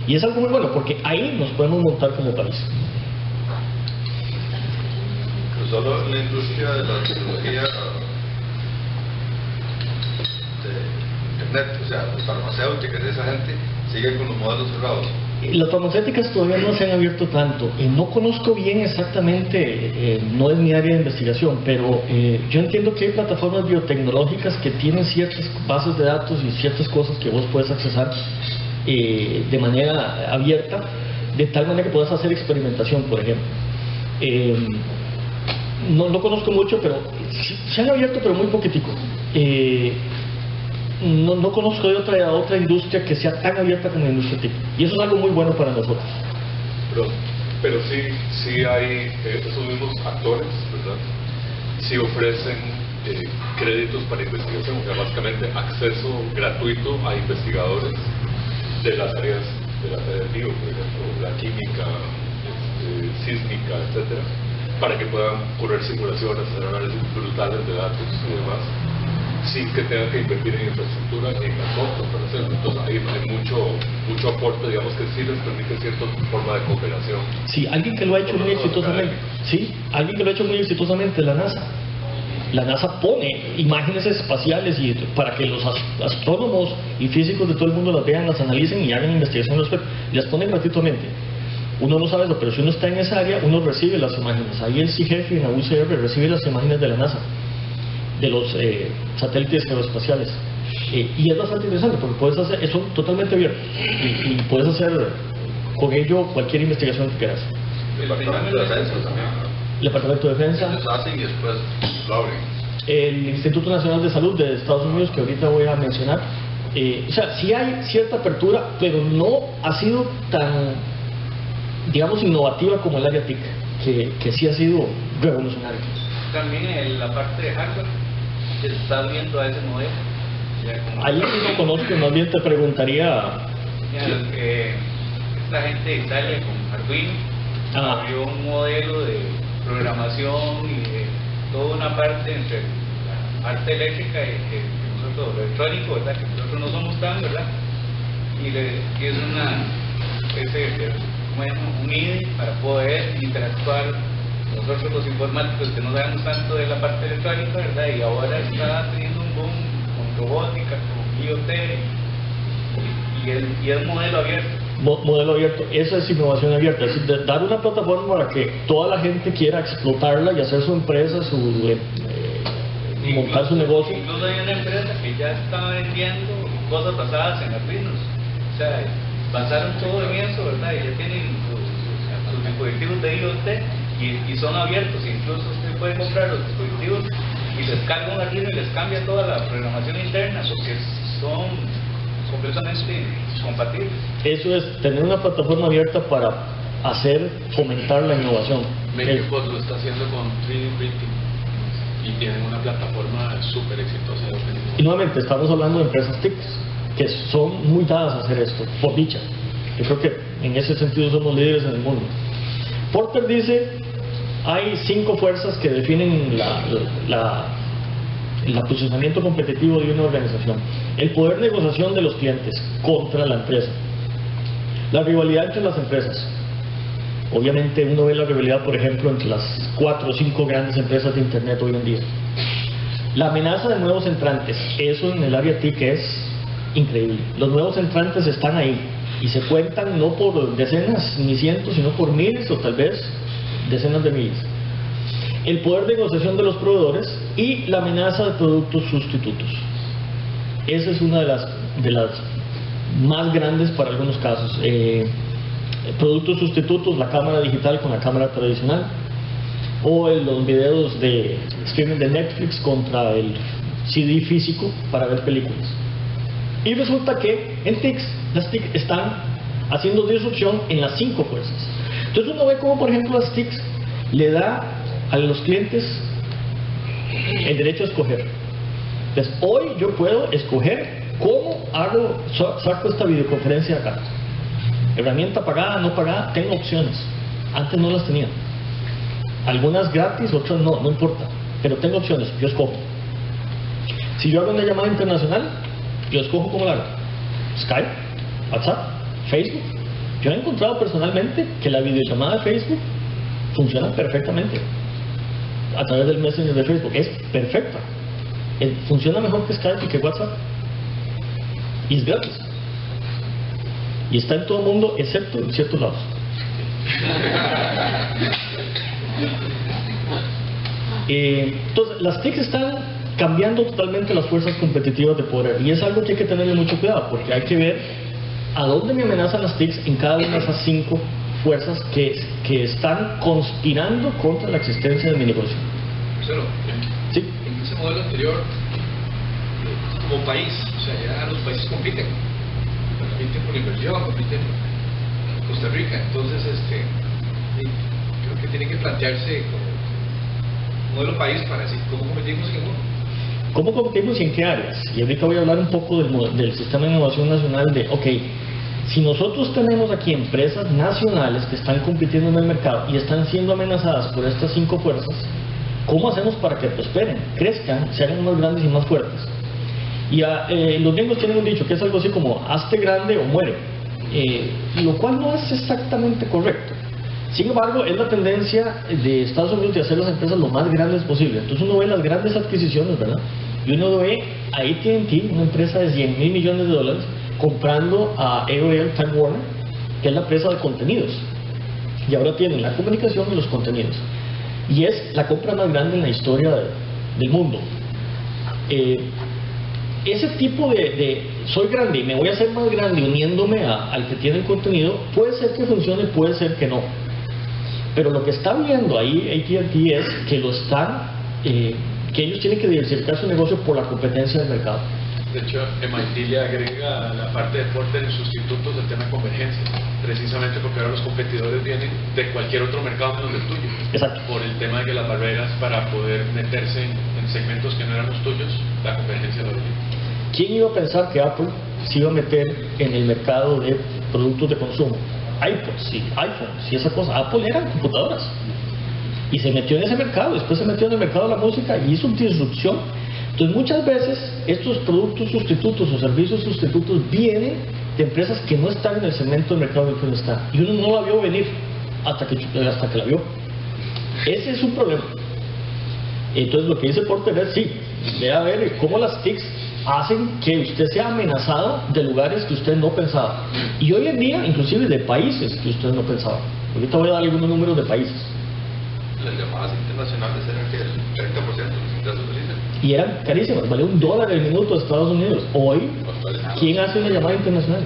Y es algo muy bueno, porque ahí nos podemos montar como país. Pues solo la industria de la tecnología de internet, o sea, las farmacéuticas, esa gente sigue con los modelos cerrados. Las farmacéuticas todavía no se han abierto tanto. No conozco bien exactamente, no es mi área de investigación, pero yo entiendo que hay plataformas biotecnológicas que tienen ciertas bases de datos y ciertas cosas que vos puedes accesar de manera abierta, de tal manera que puedas hacer experimentación, por ejemplo. No conozco mucho, pero se han abierto, pero muy poquitico. No conozco de otra industria que sea tan abierta como la industria TIC, y eso es algo muy bueno para nosotros. Pero sí hay esos mismos actores, ¿verdad? Sí ofrecen créditos para investigación, o sea, básicamente acceso gratuito a investigadores de las áreas de la área de bio, por ejemplo, la química, sísmica, etcétera, para que puedan correr simulaciones, hacer análisis brutales de datos y demás, sin que tengan que invertir en infraestructura ni en costos para hacerlo. Entonces hay mucho aporte, digamos, que sí les permite cierta forma de cooperación. Sí, alguien que lo ha hecho muy exitosamente, la NASA. La NASA pone imágenes espaciales y para que los astrónomos y físicos de todo el mundo las vean, las analicen y hagan investigación al respecto. Las ponen gratuitamente. Uno no sabe eso, pero si uno está en esa área, uno recibe las imágenes. Ahí el CIGEF en la UCR recibe las imágenes de la NASA, de los satélites geoespaciales. Y es bastante interesante porque puedes hacer, eso totalmente abierto, y puedes hacer con ello cualquier investigación que quieras. El Departamento de Defensa también. El Departamento de Defensa. Ellos hacen y después lo abren. El Instituto Nacional de Salud de Estados Unidos, que ahorita voy a mencionar. O sea, sí hay cierta apertura, pero no ha sido tan, digamos, innovativa como el área TIC, que sí ha sido revolucionaria. También en la parte de hardware se está viendo a ese modelo. Ahí no conozco, más bien te preguntaría. Esta gente de Italia con Arduino abrió un modelo de programación y de toda una parte entre la parte eléctrica y nosotros, lo electrónico, ¿verdad? Que nosotros no somos tan, ¿verdad? Y es un IDE para poder interactuar nosotros los informáticos que no sabemos tanto de la parte electrónica, ¿verdad? Y ahora está teniendo un boom con robótica, con IoT y el modelo abierto. Modelo abierto, eso es innovación abierta, es decir, dar una plataforma para que toda la gente quiera explotarla y hacer su empresa, montar su negocio. Incluso hay una empresa que ya está vendiendo cosas basadas en Arduinos, o sea, basaron todo en eso, ¿verdad? Y ya tienen sus dispositivos de IoT y son abiertos, incluso usted puede comprar los dispositivos y les carga un Arduino y les cambia toda la programación interna, porque son completamente compatibles. Eso es tener una plataforma abierta para fomentar la innovación. Microsoft lo está haciendo con 3D printing y tienen una plataforma súper exitosa. Y nuevamente estamos hablando de empresas TIC que son muy dadas a hacer esto, por dicha. Yo creo que en ese sentido somos líderes en el mundo. Porter dice hay 5 fuerzas que definen el posicionamiento competitivo de una organización. El poder de negociación de los clientes contra la empresa. La rivalidad entre las empresas. Obviamente uno ve la rivalidad, por ejemplo, entre las 4 o 5 grandes empresas de Internet hoy en día. La amenaza de nuevos entrantes. Eso en el área TIC es increíble. Los nuevos entrantes están ahí y se cuentan no por decenas ni cientos, sino por miles o tal vez decenas de miles. El poder de negociación de los proveedores y la amenaza de productos sustitutos. Esa es una de las más grandes para algunos casos. Productos sustitutos, la cámara digital con la cámara tradicional, o los videos de streaming de Netflix contra el CD físico para ver películas. Y resulta que en TICs, las TIC están haciendo disrupción en las 5 fuerzas. Entonces uno ve como, por ejemplo, las TICs le da a los clientes el derecho a escoger. Entonces hoy yo puedo escoger cómo saco esta videoconferencia acá. Herramienta pagada, no pagada, tengo opciones. Antes no las tenía. Algunas gratis, otras no importa. Pero tengo opciones, yo escojo. Si yo hago una llamada internacional, yo escojo cómo la hago. Skype, WhatsApp, Facebook. Yo he encontrado personalmente que la videollamada de Facebook funciona perfectamente. A través del Messenger de Facebook. Es perfecta. Funciona mejor que Skype y que WhatsApp. Y es gratis. Y está en todo el mundo, excepto en ciertos lados. Entonces, las TICs están cambiando totalmente las fuerzas competitivas de poder. Y es algo que hay que tenerle mucho cuidado, porque hay que ver a dónde me amenazan las TICs en cada una de esas 5 fuerzas que están conspirando contra la existencia de mi negocio. Marcelo, ¿sí? En ese modelo anterior, como país, o sea, ya los países compiten por inversión, compiten en Costa Rica, entonces creo que tiene que plantearse como un modelo país para decir cómo competimos en el mundo. ¿Cómo competimos y en qué áreas? Y ahorita voy a hablar un poco del sistema de innovación nacional de, si nosotros tenemos aquí empresas nacionales que están compitiendo en el mercado y están siendo amenazadas por estas 5 fuerzas, ¿cómo hacemos para que prosperen, crezcan, se hagan más grandes y más fuertes? Y los gringos tienen un dicho que es algo así como, hazte grande o muere, lo cual no es exactamente correcto. Sin embargo, es la tendencia de Estados Unidos de hacer las empresas lo más grandes posible. Entonces uno ve las grandes adquisiciones, ¿verdad? Y uno ve a AT&T, una empresa de $100,000 millones, comprando a AOL Time Warner, que es la empresa de contenidos. Y ahora tienen la comunicación y los contenidos. Y es la compra más grande en la historia del mundo. Ese tipo de soy grande y me voy a hacer más grande uniéndome al que tiene el contenido, puede ser que funcione, puede ser que no. Pero lo que está viendo ahí AT&T es que que ellos tienen que diversificar su negocio por la competencia del mercado. De hecho, MIT le agrega la parte de Porter en sustitutos del tema de convergencia, precisamente porque ahora los competidores vienen de cualquier otro mercado menos del tuyo. Exacto. Por el tema de que las barreras para poder meterse en segmentos que no eran los tuyos, la convergencia lo obliga. ¿Quién iba a pensar que Apple se iba a meter en el mercado de productos de consumo? iPods y iPhones y esa cosa. Apple eran computadoras y se metió en ese mercado, después se metió en el mercado de la música y hizo disrupción. Entonces muchas veces estos productos sustitutos o servicios sustitutos vienen de empresas que no están en el segmento del mercado en el que uno está y uno no la vio venir hasta que la vio. Ese es un problema. Entonces lo que dice Porter es debe ver cómo las TICs hacen que usted sea amenazado de lugares que usted no pensaba, y hoy en día inclusive de países que usted no pensaba. Ahorita voy a dar algunos números de países. Las llamadas internacionales eran que el 30% de los ingresos del ICE. Y eran carísimas, valía $1 el minuto de Estados Unidos. Hoy, ¿quién hace una llamada internacional?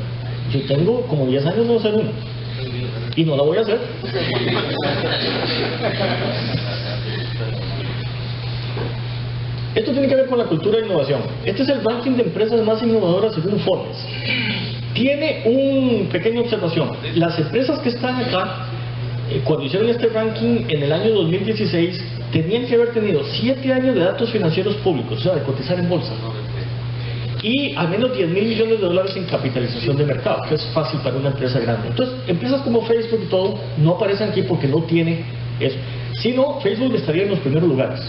Yo tengo como 10 años no hacer una y no la voy a hacer. Esto tiene que ver con la cultura de innovación. Este es el ranking de empresas más innovadoras según Forbes. Tiene una pequeña observación. Las empresas que están acá, cuando hicieron este ranking en el año 2016, tenían que haber tenido 7 años de datos financieros públicos, o sea, de cotizar en bolsa, y al menos $10,000 millones en capitalización de mercado, que es fácil para una empresa grande. Entonces, empresas como Facebook y todo no aparecen aquí porque no tiene eso. Si no, Facebook estaría en los primeros lugares.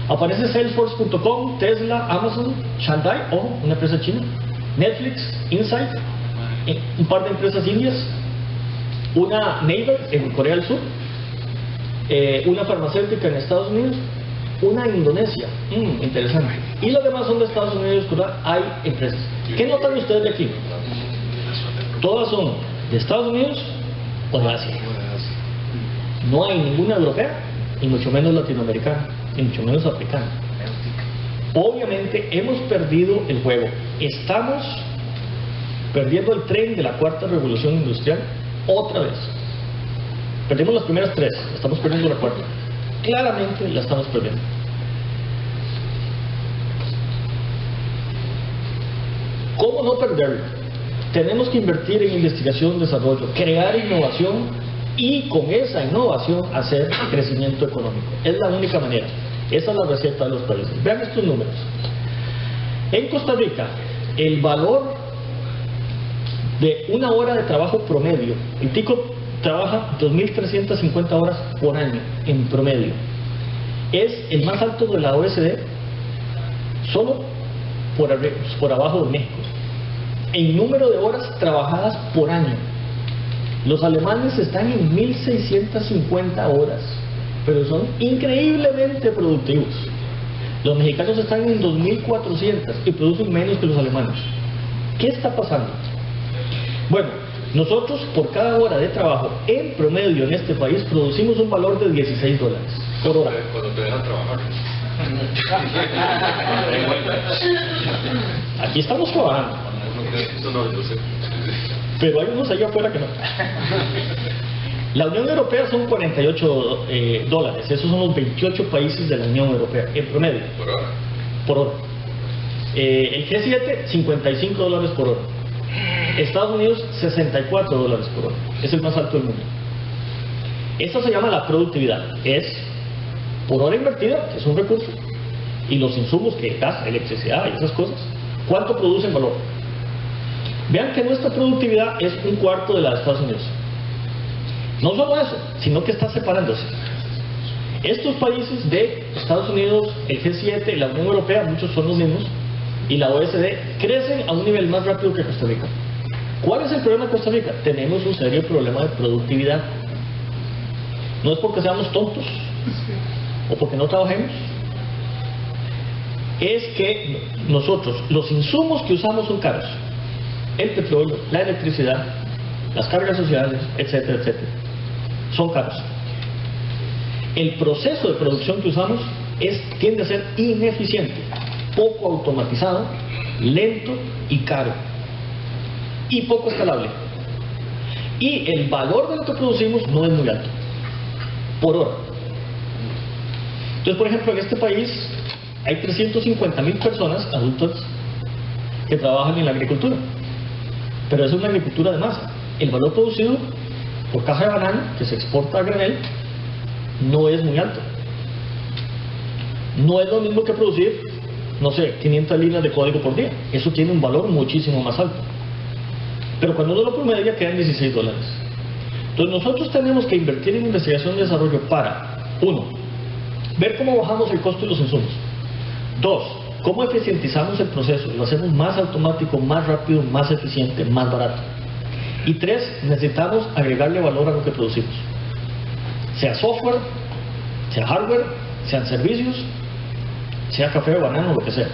Aparece Salesforce.com, Tesla, Amazon, Shandai, ojo, una empresa china, Netflix, Insight, un par de empresas indias, una Naver en Corea del Sur, una farmacéutica en Estados Unidos, una en Indonesia, interesante, y las demás son de Estados Unidos, hay empresas. ¿Qué notan ustedes de aquí? Todas son de Estados Unidos o de Asia. No hay ninguna europea, y mucho menos latinoamericana, y mucho menos africana. Obviamente hemos perdido el juego. Estamos perdiendo el tren de la cuarta revolución industrial otra vez. Perdimos las primeras tres, estamos perdiendo la cuarta. Claramente la estamos perdiendo. ¿Cómo no perderla? Tenemos que invertir en investigación, desarrollo, crear innovación y con esa innovación hacer crecimiento económico. Es la única manera. Esa es la receta de los países. Vean estos números. En Costa Rica, el valor de una hora de trabajo promedio, el tico trabaja 2.350 horas por año en promedio. Es el más alto de la OECD, solo por abajo de México. En número de horas trabajadas por año, los alemanes están en 1.650 horas, pero son increíblemente productivos. Los mexicanos están en 2.400 y producen menos que los alemanes. ¿Qué está pasando? Bueno, nosotros por cada hora de trabajo en promedio en este país producimos un valor de $16 por hora. Cuando te dejan trabajar. Aquí estamos trabajando. Eso no lo sé. Pero hay unos allá afuera que no. La Unión Europea son $48, esos son los 28 países de la Unión Europea, en promedio. Por hora. Por hora. El G7, $55 por hora. Estados Unidos, $64 por hora. Es el más alto del mundo. Esto se llama la productividad. Es por hora invertida, que es un recurso, y los insumos que gas, electricidad y esas cosas, ¿cuánto producen valor? Vean que nuestra productividad es un cuarto de la de Estados Unidos. No solo eso, sino que está separándose. Estos países de Estados Unidos, el G7, la Unión Europea, muchos son los mismos, y la OECD, crecen a un nivel más rápido que Costa Rica. ¿Cuál es el problema de Costa Rica? Tenemos un serio problema de productividad. No es porque seamos tontos o porque no trabajemos, es que nosotros, los insumos que usamos son caros. El petróleo, la electricidad, las cargas sociales, etcétera, etcétera, son caros. El proceso de producción que usamos tiende a ser ineficiente, poco automatizado, lento y caro, y poco escalable. Y el valor de lo que producimos no es muy alto, por hora. Entonces, por ejemplo, en este país hay 350.000 personas adultas que trabajan en la agricultura, pero es una agricultura de masa. El valor producido por caja de banana que se exporta a granel no es muy alto. No es lo mismo que producir, no sé, 500 líneas de código por día. Eso tiene un valor muchísimo más alto. Pero cuando uno lo promedia quedan $16. Entonces nosotros tenemos que invertir en investigación y desarrollo para, 1, ver cómo bajamos el costo de los insumos. 2, cómo eficientizamos el proceso, lo hacemos más automático, más rápido, más eficiente, más barato. Y 3, necesitamos agregarle valor a lo que producimos. Sea software, sea hardware, sean servicios, sea café o banano, lo que sea.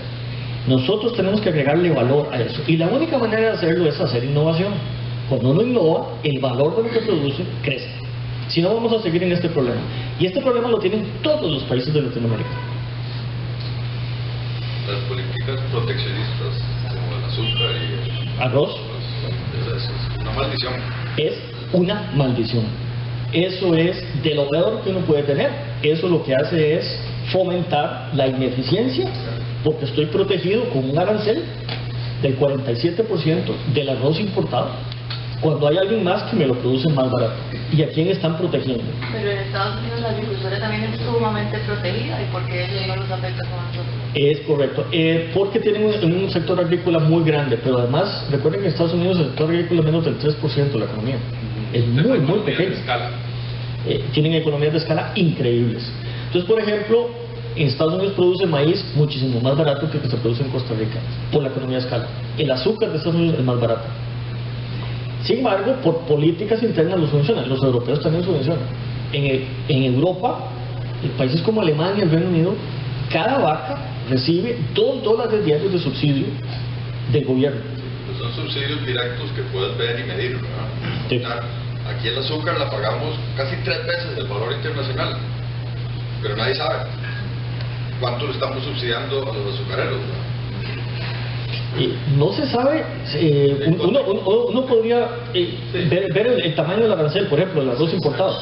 Nosotros tenemos que agregarle valor a eso. Y la única manera de hacerlo es hacer innovación. Cuando uno innova, el valor de lo que produce crece. Si no, vamos a seguir en este problema. Y este problema lo tienen todos los países de Latinoamérica. Las políticas proteccionistas, como el azúcar y el arroz, es una maldición. Es una maldición. Eso es de lo peor que uno puede tener. Eso lo que hace es fomentar la ineficiencia, porque estoy protegido con un arancel del 47% del arroz importado, cuando hay alguien más que me lo produce más barato. ¿Y a quién están protegiendo? Pero en Estados Unidos la agricultura también es sumamente protegida, ¿y por qué ellos no los afecta como nosotros? Es correcto, porque tienen un sector agrícola muy grande, pero además recuerden que en Estados Unidos el sector agrícola es menos del 3% de la economía. Es muy, muy pequeño. tienen economías de escala increíbles. Entonces, por ejemplo, en Estados Unidos produce maíz muchísimo más barato que el que se produce en Costa Rica, por la economía de escala. El azúcar de Estados Unidos es más barato. Sin embargo, por políticas internas lo subvencionan. Los europeos también subvencionan. En Europa, en países como Alemania y el Reino Unido, cada vaca recibe $2 diarios de subsidio del gobierno. Pues son subsidios directos que puedes ver y medir, ¿verdad? Sí. Aquí el azúcar la pagamos casi 3 veces el valor internacional, pero nadie sabe cuánto le estamos subsidiando a los azucareros, ¿verdad? No se sabe, uno podría ver el tamaño del arancel, por ejemplo, del arroz importado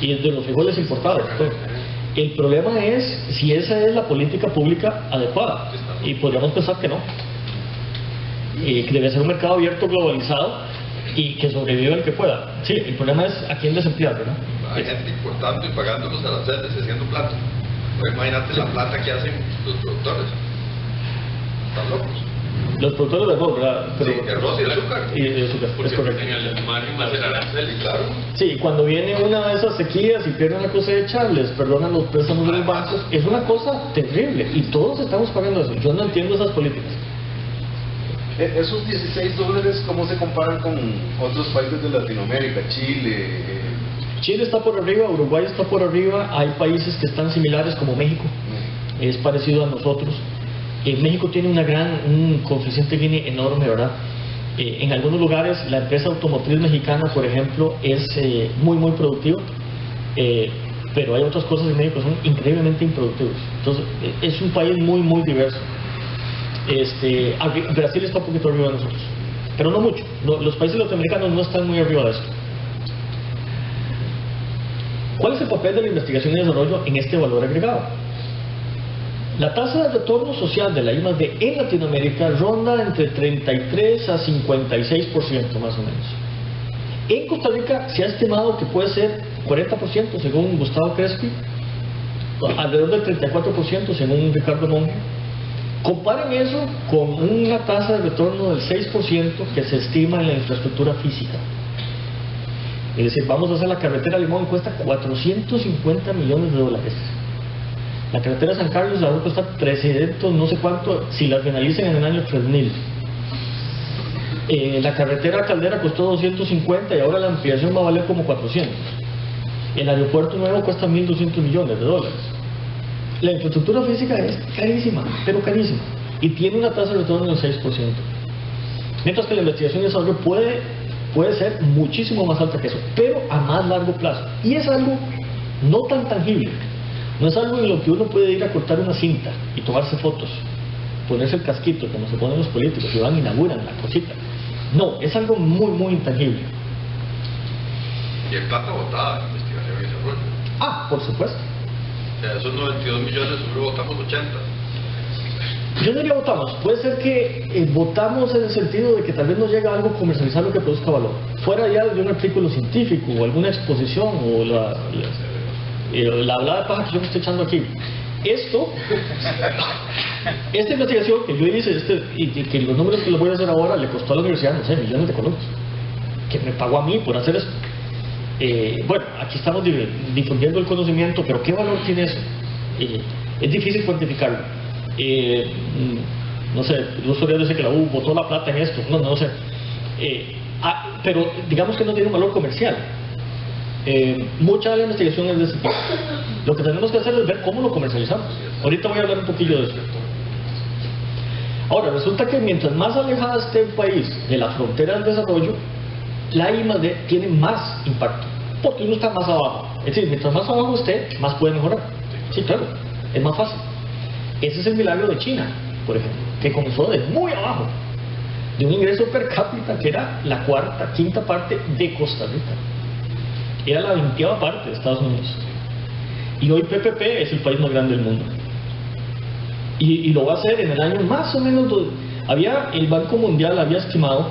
y de los frijoles importados. El problema es si esa es la política pública adecuada, y podríamos pensar que no, que debe ser un mercado abierto, globalizado, y que sobreviva el que pueda. Sí, el problema es a quién desemplear, ¿verdad? Hay gente importando y pagando los aranceles y haciendo plata. Pues imagínate la plata que hacen los productores. Están locos. Los productores de arroz, ¿verdad? Pero, sí, arroz y azúcar. Y azúcar, es correcto. En el margen más el arancel. Sí, claro. Sí, cuando viene una de esas sequías y pierden la cosecha, les perdonan los préstamos de los bancos. Es una cosa terrible y todos estamos pagando eso. Yo no entiendo esas políticas. Esos $16, ¿cómo se comparan con otros países de Latinoamérica? Chile. Chile está por arriba, Uruguay está por arriba. Hay países que están similares como México. Es parecido a nosotros. México tiene un coeficiente Gini enorme, ¿verdad? En algunos lugares la empresa automotriz mexicana, por ejemplo, es muy productiva, pero hay otras cosas en México que son increíblemente improductivas. Entonces, es un país muy diverso. Brasil está un poquito arriba de nosotros, pero no mucho. Los países latinoamericanos no están muy arriba de esto. ¿Cuál es el papel de la investigación y desarrollo en este valor agregado? La tasa de retorno social de la I+D en Latinoamérica ronda entre 33 a 56% más o menos. En Costa Rica se ha estimado que puede ser 40% según Gustavo Crespi, alrededor del 34% según Ricardo Monge. Comparen eso con una tasa de retorno del 6% que se estima en la infraestructura física. Es decir, vamos a hacer la carretera Limón, cuesta $450 millones. La carretera San Carlos la va a costar 300, no sé cuánto, si la finalicen en el año 3000. La carretera Caldera costó 250 y ahora la ampliación va a valer como 400. El aeropuerto nuevo cuesta $1.200 millones. La infraestructura física es carísima, pero carísima, y tiene una tasa de retorno del 6%. Mientras que la investigación y desarrollo puede ser muchísimo más alta que eso, pero a más largo plazo. Y es algo no tan tangible. No es algo en lo que uno puede ir a cortar una cinta y tomarse fotos, ponerse el casquito como se ponen los políticos y van e inauguran la cosita. No, es algo muy intangible. Y hay plata botada en investigación y desarrollo. Por supuesto. O sea, esos 92 millones seguro votamos 80. Yo no diría votamos, puede ser que votamos en el sentido de que tal vez nos llega algo comercializable que produzca valor, fuera ya de un artículo científico o alguna exposición o la hablada de paja que yo me estoy echando aquí. Esta investigación que yo hice, y que los números que les voy a hacer ahora, le costó a la universidad, no sé, millones de colones, que me pagó a mí por hacer eso. Bueno, aquí estamos difundiendo el conocimiento, pero ¿qué valor tiene eso? Es difícil cuantificarlo. No sé, yo solía decir que la U botó la plata en esto, no sé. Pero digamos que no tiene un valor comercial. Mucha de la investigación es de ese tipo. Lo que tenemos que hacer es ver cómo lo comercializamos. Ahorita voy a hablar un poquillo de eso. Ahora, resulta que mientras más alejada esté el país de la frontera del desarrollo, la I+D tiene más impacto, porque uno está más abajo. Es decir, mientras más abajo esté, más puede mejorar. Sí, claro, es más fácil. Ese es el milagro de China, por ejemplo, que comenzó de muy abajo, de un ingreso per cápita que era la quinta parte de Costa Rica. Era la 20ª parte de Estados Unidos. Y hoy PPP es el país más grande del mundo. Y lo va a hacer en el año más o menos... El Banco Mundial había estimado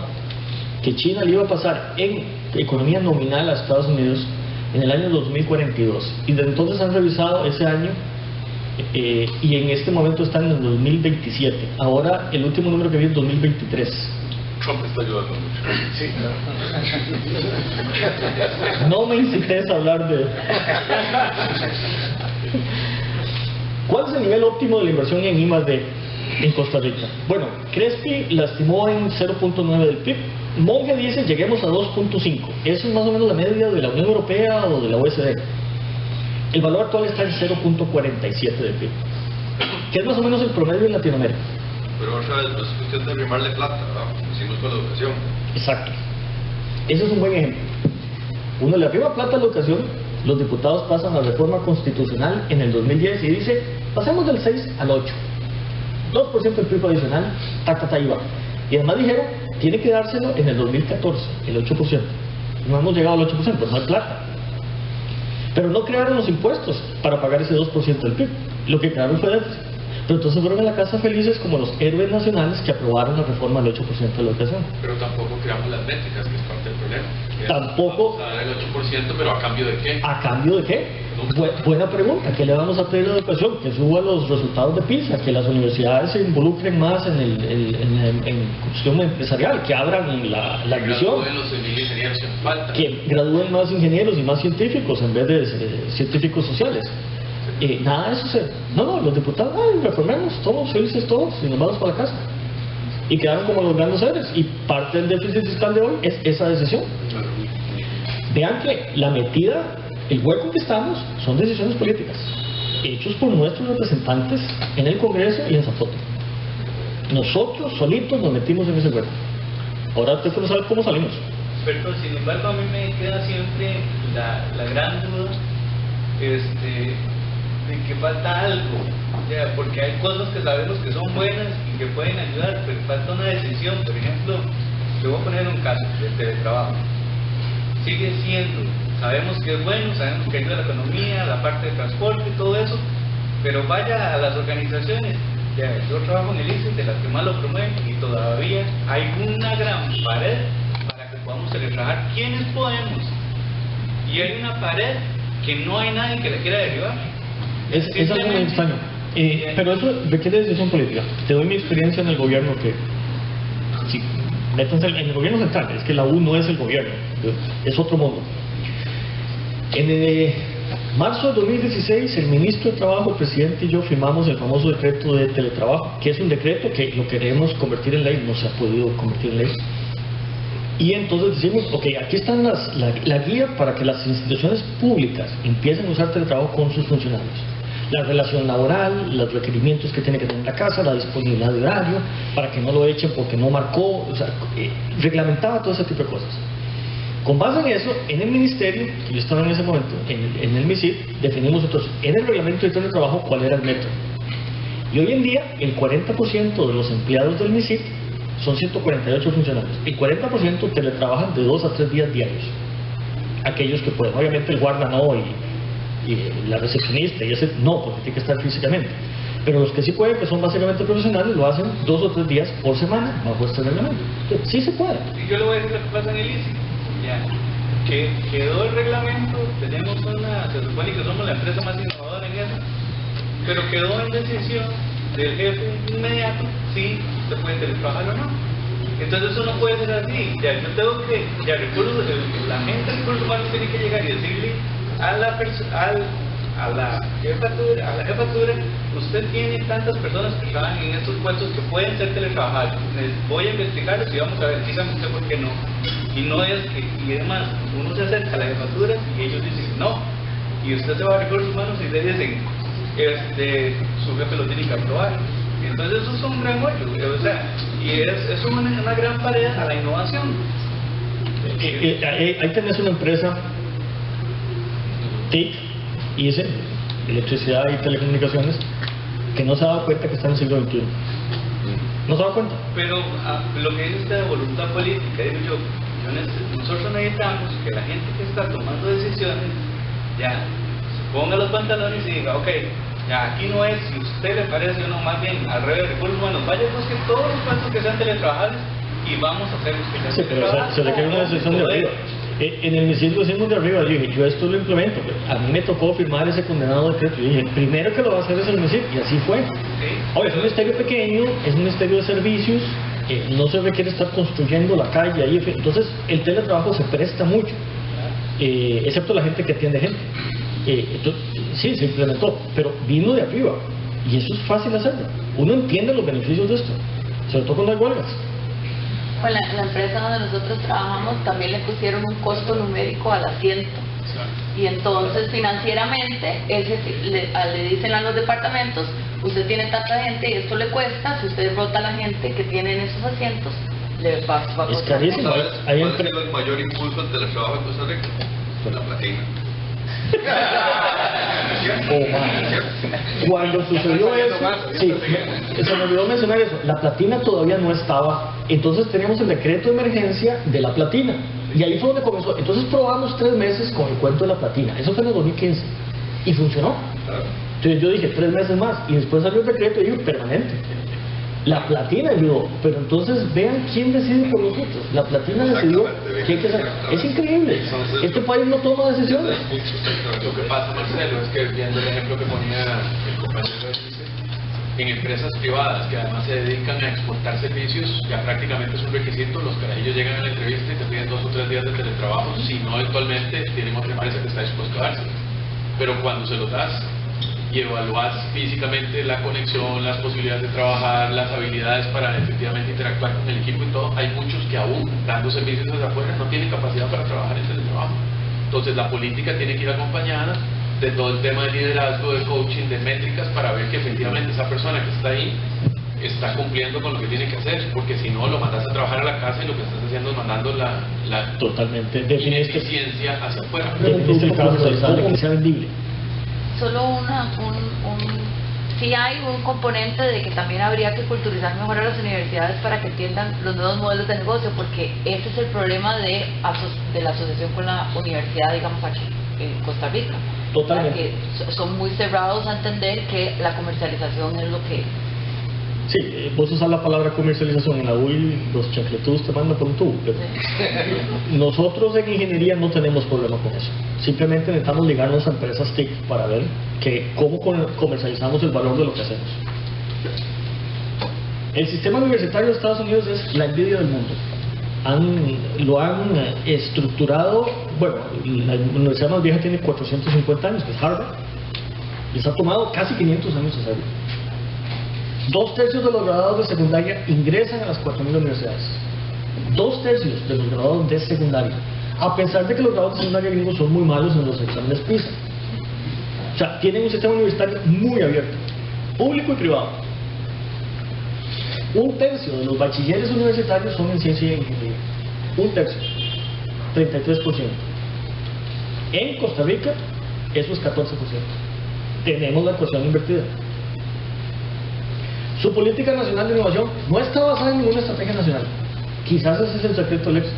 que China le iba a pasar en economía nominal a Estados Unidos en el año 2042. Y desde entonces han revisado ese año y en este momento están en el 2027. Ahora el último número que vi es 2023. Trump está ayudando mucho. Sí, No me incites a hablar de... ¿Cuál es el nivel óptimo de la inversión en I+D en Costa Rica? Bueno, Crespi la estimó en 0.9 del PIB. Monge dice lleguemos a 2.5. Eso es más o menos la media de la Unión Europea o de la OECD. El valor actual está en 0.47 del PIB, que es más o menos el promedio en Latinoamérica. Pero otra vez, no es cuestión de arrimarle plata, ¿verdad? Hicimos con la educación. Exacto. Ese es un buen ejemplo. Uno le arriba plata a la educación, los diputados pasan la reforma constitucional en el 2010 y dice, pasemos del 6 al 8. 2% del PIB adicional, y va. Y además dijeron, tiene que dárselo en el 2014, el 8%. No hemos llegado al 8%, no hay plata. Pero no crearon los impuestos para pagar ese 2% del PIB. Lo que crearon fue déficit. Pero entonces fueron a la casa felices como los héroes nacionales que aprobaron la reforma del 8% de la educación. Pero tampoco creamos las métricas, que es parte del problema. Tampoco. Vamos a dar el 8%, pero ¿a cambio de qué? ¿A cambio de qué? Buena pregunta. ¿Qué le vamos a pedir a la educación? Que suba los resultados de PISA, que las universidades se involucren más en cuestión empresarial, que abran la admisión. Que gradúen los ingenieros que nos faltan. Que gradúen más ingenieros y más científicos en vez de científicos sociales. Nada de eso No, los diputados, reformemos, todos felices todos, y nos vamos para la casa. Y quedaron como los grandes héroes. Y parte del déficit fiscal de hoy es esa decisión. Vean que la metida, el hueco que estamos, son decisiones políticas, hechos por nuestros representantes en el Congreso y en Zapote. Nosotros solitos nos metimos en ese hueco. Ahora usted no sabe cómo salimos. Pero sin embargo a mí me queda siempre la gran duda de que falta algo, porque hay cosas que sabemos que son buenas y que pueden ayudar, pero falta una decisión. Por ejemplo, le voy a poner un caso del teletrabajo. Sigue siendo, sabemos que es bueno, sabemos que ayuda a la economía, la parte de transporte y todo eso, pero vaya a las organizaciones. Yo trabajo en el ICE, de las que más lo promueven, y todavía hay una gran pared para que podamos teletrabajar. ¿Quiénes podemos? Y hay una pared que no hay nadie que la quiera derribar. Es algo muy extraño. Pero eso requiere decisión política. Te doy mi experiencia en el gobierno que... Sí, métanse en el gobierno central. Es que la U no es el gobierno. Es otro mundo. En marzo de 2016, el ministro de Trabajo, el presidente y yo firmamos el famoso decreto de teletrabajo, que es un decreto que lo queremos convertir en ley. No se ha podido convertir en ley. Y entonces decimos, ok, aquí están la guía para que las instituciones públicas empiecen a usar teletrabajo con sus funcionarios. La relación laboral, los requerimientos que tiene que tener la casa, la disponibilidad de horario, para que no lo echen porque no marcó, o sea, reglamentaba todo ese tipo de cosas. Con base en eso, en el ministerio, que yo estaba en ese momento, en el MISID, definimos entonces, en el reglamento de teletrabajo, cuál era el método. Y hoy en día, el 40% de los empleados del MISID son 148 funcionarios. El 40% teletrabajan de 2 a 3 días diarios. Aquellos que pueden. Obviamente el guarda no, y la recepcionista, y ese no, porque tiene que estar físicamente. Pero los que sí pueden, que son básicamente profesionales, lo hacen 2 o 3 días por semana bajo este reglamento. Entonces, sí se puede. Y yo le voy a decir lo que pasa en el ICE. Que quedó el reglamento, tenemos se supone que somos la empresa más innovadora en eso, pero quedó en decisión del jefe inmediato si se puede teletrabajar o no. Entonces eso no puede ser así. Yo tengo que, la gente de recursos humanos tiene que llegar y decirle a la jefatura, usted tiene tantas personas que trabajan en estos puestos que pueden ser teletrabajados. Les voy a investigarlos y vamos a ver, dígame usted por qué no. Y no es que, y además, uno se acerca a la jefatura y ellos dicen no. Y usted se va a recursos humanos y le dicen, su jefe lo tiene que aprobar. Entonces eso es un gran hoyo, o sea, y es una gran pared a la innovación. Ahí tenés una empresa TIC, ICE, electricidad y telecomunicaciones, que no se ha dado cuenta que está en el siglo XXI. No se ha dado cuenta. Pero lo que dice usted de voluntad política, digo yo, nosotros necesitamos que la gente que está tomando decisiones ya se ponga los pantalones y diga, ok, ya aquí no es, si a usted le parece o no, más bien al revés, recursos humanos, vaya a buscar todos los puestos que sean teletrabajables y vamos a hacer los que sean teletrabajables. Sí, pero se requiere una decisión de arriba. En el MISID lo hicimos de arriba. Yo dije, yo esto lo implemento. A mí me tocó firmar ese condenado decreto. Yo dije, el primero que lo va a hacer es el MISID, y así fue. Ahora, es un ministerio pequeño, es un ministerio de servicios, no se requiere estar construyendo la calle ahí. Entonces el teletrabajo se presta mucho, excepto la gente que atiende gente. Entonces, sí, se implementó, pero vino de arriba, y eso es fácil hacerlo. Uno entiende los beneficios de esto, sobre todo cuando hay huelgas. Pues la empresa donde nosotros trabajamos también le pusieron un costo numérico al asiento. Y entonces financieramente le dicen a los departamentos, usted tiene tanta gente y esto le cuesta, si usted rota a la gente que tiene en esos asientos, le va a costar. Es carísimo. ¿Cuál ha sido el mayor impulso al teletrabajo en Costa Rica? La platina. Cuando sucedió eso, sí, se me olvidó mencionar eso, la platina todavía no estaba, entonces teníamos el decreto de emergencia de la platina, y ahí fue donde comenzó. Entonces probamos 3 meses con el cuento de la platina, eso fue en el 2015, y funcionó. Entonces yo dije 3 meses más, y después salió el decreto y digo permanente. La platina ayudó, pero entonces vean quién decide por nosotros. La platina decidió qué hay que hacer. Es increíble. Este país no toma decisiones. Lo que pasa, Marcelo, es que viendo el ejemplo que ponía el compañero en empresas privadas que además se dedican a exportar servicios, ya prácticamente es un requisito. Los carajillos llegan a la entrevista y te piden 2 o 3 días de teletrabajo, si no eventualmente tienen otra empresa que está dispuesta a dárselo. Pero cuando se los das y evaluas físicamente la conexión, las posibilidades de trabajar, las habilidades para efectivamente interactuar con el equipo y todo, hay muchos que aún dando servicios desde afuera no tienen capacidad para trabajar en teletrabajo. Entonces la política tiene que ir acompañada de todo el tema de liderazgo, de coaching, de métricas, para ver que efectivamente esa persona que está ahí está cumpliendo con lo que tiene que hacer, porque si no lo mandas a trabajar a la casa y lo que estás haciendo es mandando la totalmente ineficiencia hacia afuera. Es el caso de que sea vendible. Solo sí hay un componente de que también habría que culturizar mejor a las universidades para que entiendan los nuevos modelos de negocio, porque ese es el problema de la asociación con la universidad, digamos, aquí en Costa Rica. Totalmente. Que son muy cerrados a entender que la comercialización es lo que... Sí, vos usas la palabra comercialización en la UI, los chancletudos te mandan por un tubo, pero nosotros en ingeniería no tenemos problema con eso. Simplemente necesitamos ligarnos a empresas TIC para ver cómo comercializamos el valor de lo que hacemos. El sistema universitario de Estados Unidos es la envidia del mundo. Lo han estructurado, bueno, la universidad más vieja tiene 450 años, que es Harvard. Les ha tomado casi 500 años hacerlo. 2/3 de los graduados de secundaria ingresan a las 4.000 universidades. 2/3 de los graduados de secundaria, a pesar de que los graduados de secundaria gringos son muy malos en los exámenes PISA. O sea, tienen un sistema universitario muy abierto, público y privado. 1/3 de los bachilleres universitarios son en ciencia y ingeniería. 1/3, 33%. En Costa Rica, eso es 14%. Tenemos la ecuación invertida. Su política nacional de innovación no está basada en ninguna estrategia nacional. Quizás ese es el secreto del éxito.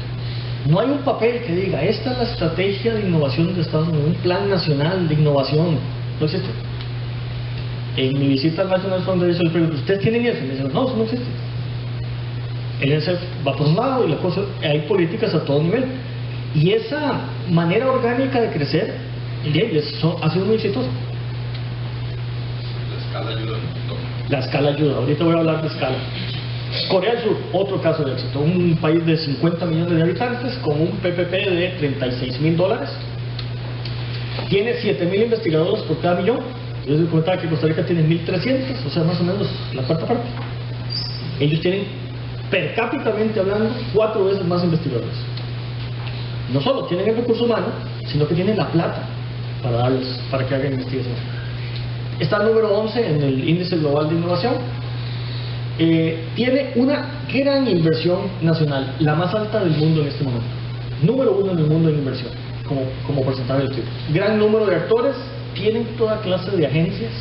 No hay un papel que diga, esta es la estrategia de innovación de Estados Unidos, un plan nacional de innovación. No existe. En mi visita al National Foundation le pregunto, ¿ustedes tienen eso? Y me dicen, no, eso no existe. El NSF va por un lado y la cosa, hay políticas a todo nivel. Y esa manera orgánica de crecer, ha sido muy exitosa. La escala ayuda. La escala ayuda. Ahorita voy a hablar de escala. Corea del Sur, otro caso de éxito. Un país de 50 millones de habitantes con un PPP de $36,000. Tiene 7,000 investigadores por cada millón. Yo les comentaba que Costa Rica tiene 1,300, o sea, más o menos la cuarta parte. Ellos tienen, per cápitamente hablando, 4 veces más investigadores. No solo tienen el recurso humano, sino que tienen la plata para que hagan investigación. Está el número 11 en el índice global de innovación. Tiene una gran inversión nacional, la más alta del mundo en este momento. Número 1 en el mundo en inversión, como porcentaje del PIB. Gran número de actores, tienen toda clase de agencias,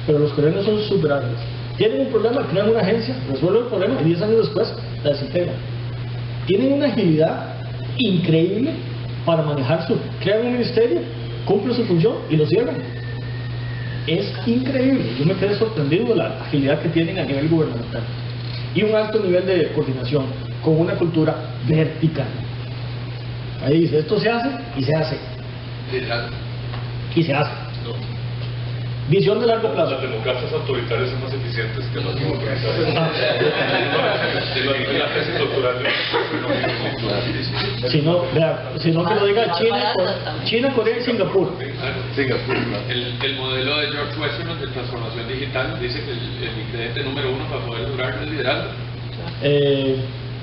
pero los coreanos son súper hábiles. Tienen un problema, crean una agencia, resuelven el problema y 10 años después la desintegran. Tienen una agilidad increíble para manejar crean un ministerio, cumplen su función y lo cierran. Es increíble, yo me quedé sorprendido de la agilidad que tienen a nivel gubernamental y un alto nivel de coordinación con una cultura vertical. Ahí dice, esto se hace y se hace y se hace. Visión de largo plazo. Las democracias autoritarias son más eficientes que las democracias. la tesis doctoral de Si no, vea, si no que lo diga China, Corea y Singapur. El modelo de George Weston de transformación digital dice que el ingrediente número 1 para poder durar es liderazgo.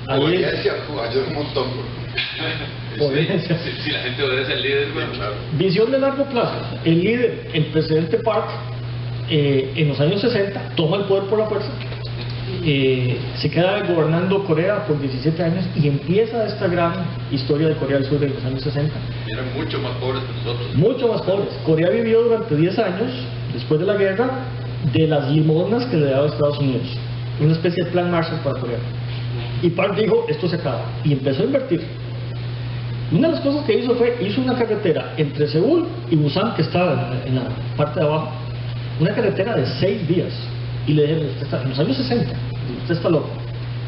Obediencia ayuda un montón. Si la gente obedece al líder, bueno, claro. Visión de largo plazo. El líder, el presidente Park, en los años 60 toma el poder por la fuerza, se queda gobernando Corea por 17 años y empieza esta gran historia de Corea del Sur en los años 60. Y eran mucho más pobres que nosotros. Mucho más pobres. Corea vivió durante 10 años, después de la guerra, de las limonas que le daba Estados Unidos. Una especie de plan Marshall para Corea. Y Park dijo, esto se acaba. Y empezó a invertir. Una de las cosas que hizo una carretera entre Seúl y Busan, que estaba en la parte de abajo, una carretera de 6 días. Y le dijeron, usted está, en los años 60, usted está loco.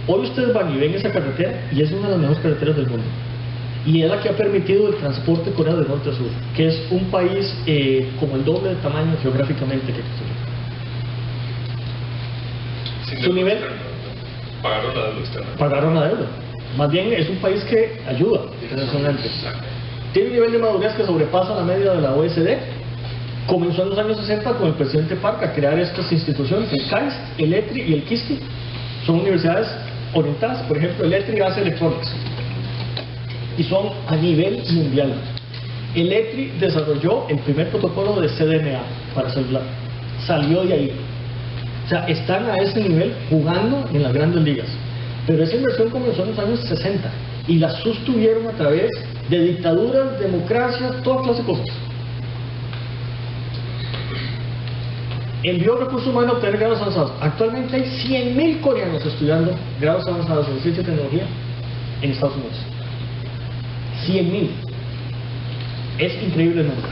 Hoy ustedes van y ven esa carretera y es una de las mejores carreteras del mundo. Y es la que ha permitido el transporte de Corea de norte a sur, que es un país como el doble de tamaño geográficamente que Costa Rica. Su nivel... Pagaron la deuda externa. Pagaron la deuda. Más bien es un país que ayuda internacionalmente. Tiene un nivel de madurez que sobrepasa la media de la OECD. Comenzó en los años 60 con el presidente Park a crear estas instituciones, el KAIST, el ETRI y el KISTI. Son universidades orientadas, por ejemplo, el ETRI hace electrónicas y son a nivel mundial. El ETRI desarrolló el primer protocolo de CDMA para celular, salió de ahí. O sea, están a ese nivel jugando en las grandes ligas. Pero esa inversión comenzó en los años 60 y la sostuvieron a través de dictaduras, democracias, toda clase de cosas. Envió recursos humanos a obtener grados avanzados. Actualmente hay 100.000 coreanos estudiando grados avanzados en ciencia y tecnología en Estados Unidos. 100.000. Es increíble el número.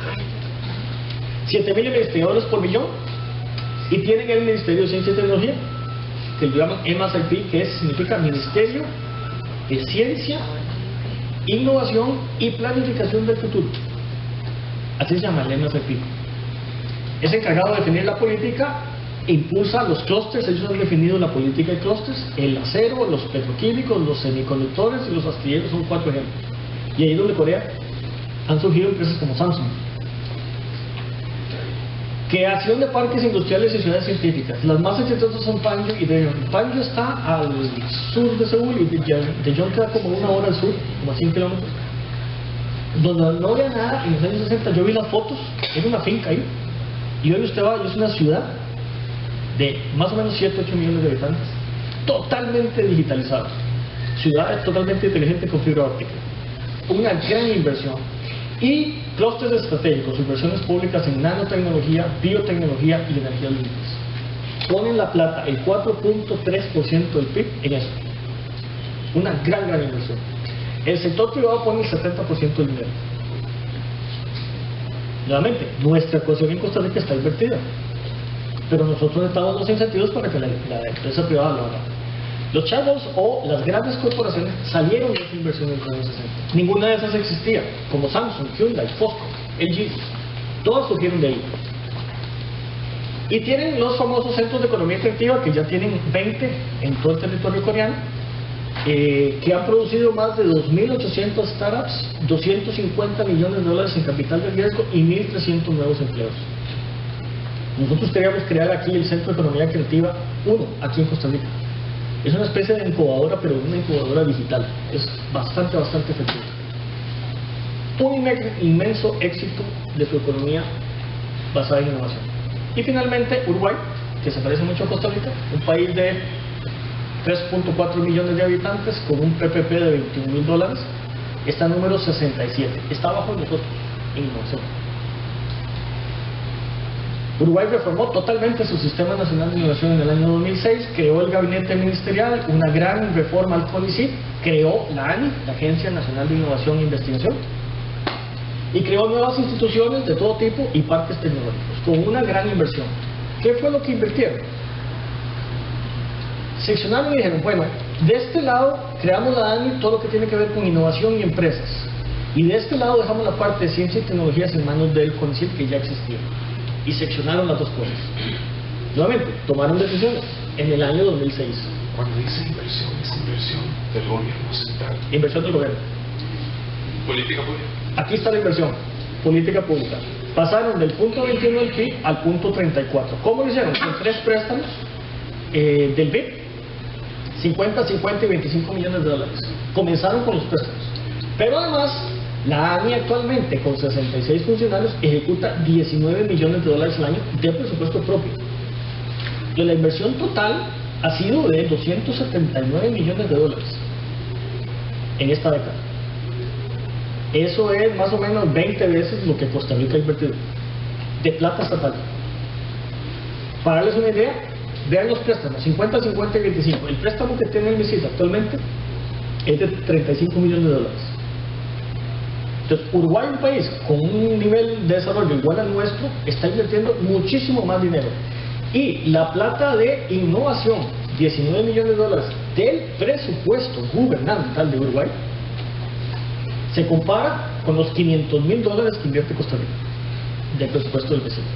7.000 investigadores por millón. Y tienen el Ministerio de Ciencia y Tecnología, que lo llaman MSIP, que significa Ministerio de Ciencia, Innovación y Planificación del Futuro. Así se llama el MSIP. Es encargado de definir la política, impulsa los clústeres. Ellos han definido la política de clústeres: el acero, los petroquímicos, los semiconductores y los astilleros son 4 ejemplos. Y ahí donde Corea han surgido empresas como Samsung. Creación de parques industriales y ciudades científicas. Las más exitosas son Panju y Daejeon. Panju está al sur de Seúl y Daejeon queda como 1 hora al sur, como a 100 kilómetros. Donde no había nada en los años 60. Yo vi las fotos, era una finca ahí. Y hoy usted va y es una ciudad de más o menos 7-8 millones de habitantes, totalmente digitalizada. Ciudades totalmente inteligentes con fibra óptica. Una gran inversión. Y clústeres estratégicos, inversiones públicas en nanotecnología, biotecnología y energías limpias. Ponen la plata, el 4.3% del PIB en eso. Una gran inversión. El sector privado pone el 70% del dinero. Nuevamente, nuestra ecuación en Costa Rica está invertida, pero nosotros necesitamos los incentivos para que la empresa privada lo haga. Los chabols o las grandes corporaciones salieron de esa inversión en los años 60. Ninguna de esas existía, como Samsung, Hyundai, Fosco, LG. Todas surgieron de ahí. Y tienen los famosos centros de economía creativa, que ya tienen 20 en todo el territorio coreano, que han producido más de 2.800 startups, 250 millones de dólares en capital de riesgo y 1.300 nuevos empleos. Nosotros queríamos crear aquí el Centro de Economía Creativa 1, aquí en Costa Rica. Es una especie de incubadora, pero una incubadora digital. Es bastante efectiva. Un inmenso éxito de su economía basada en innovación. Y finalmente, Uruguay, que se parece mucho a Costa Rica, un país de 3.4 millones de habitantes con un PPP de $21.000, está número 67. Está abajo de nosotros en innovación. Uruguay reformó totalmente su Sistema Nacional de Innovación en el año 2006, creó el gabinete ministerial, una gran reforma al CONICYT, creó la ANI, la Agencia Nacional de Innovación e Investigación, y creó nuevas instituciones de todo tipo y parques tecnológicos, con una gran inversión. ¿Qué fue lo que invirtieron? Seccionaron y dijeron, bueno, de este lado creamos la ANI, todo lo que tiene que ver con innovación y empresas, y de este lado dejamos la parte de ciencia y tecnologías en manos del CONICYT, que ya existía. Y seccionaron las dos cosas. Nuevamente, tomaron decisiones en el año 2006. Cuando dice inversión, ¿es inversión del gobierno central. Inversión del gobierno. Política pública. Aquí está la inversión, política pública. Pasaron del punto 21 del PIB al punto 34. ¿Cómo lo hicieron? Con 3 préstamos del PIB, 50, 50 y 25 millones de dólares. Comenzaron con los préstamos. Pero además, la ANI actualmente, con 66 funcionarios, ejecuta 19 millones de dólares al año de presupuesto propio. Entonces, la inversión total ha sido de 279 millones de dólares en esta década. Eso es más o menos 20 veces lo que Costa Rica ha invertido de plata estatal. Para darles una idea, vean los préstamos, 50, 50 y 25. El préstamo que tiene el MISID actualmente es de 35 millones de dólares. Entonces, Uruguay, un país con un nivel de desarrollo igual al nuestro, está invirtiendo muchísimo más dinero. Y la plata de innovación, 19 millones de dólares del presupuesto gubernamental de Uruguay, se compara con los 500.000 dólares que invierte Costa Rica del presupuesto del vecino.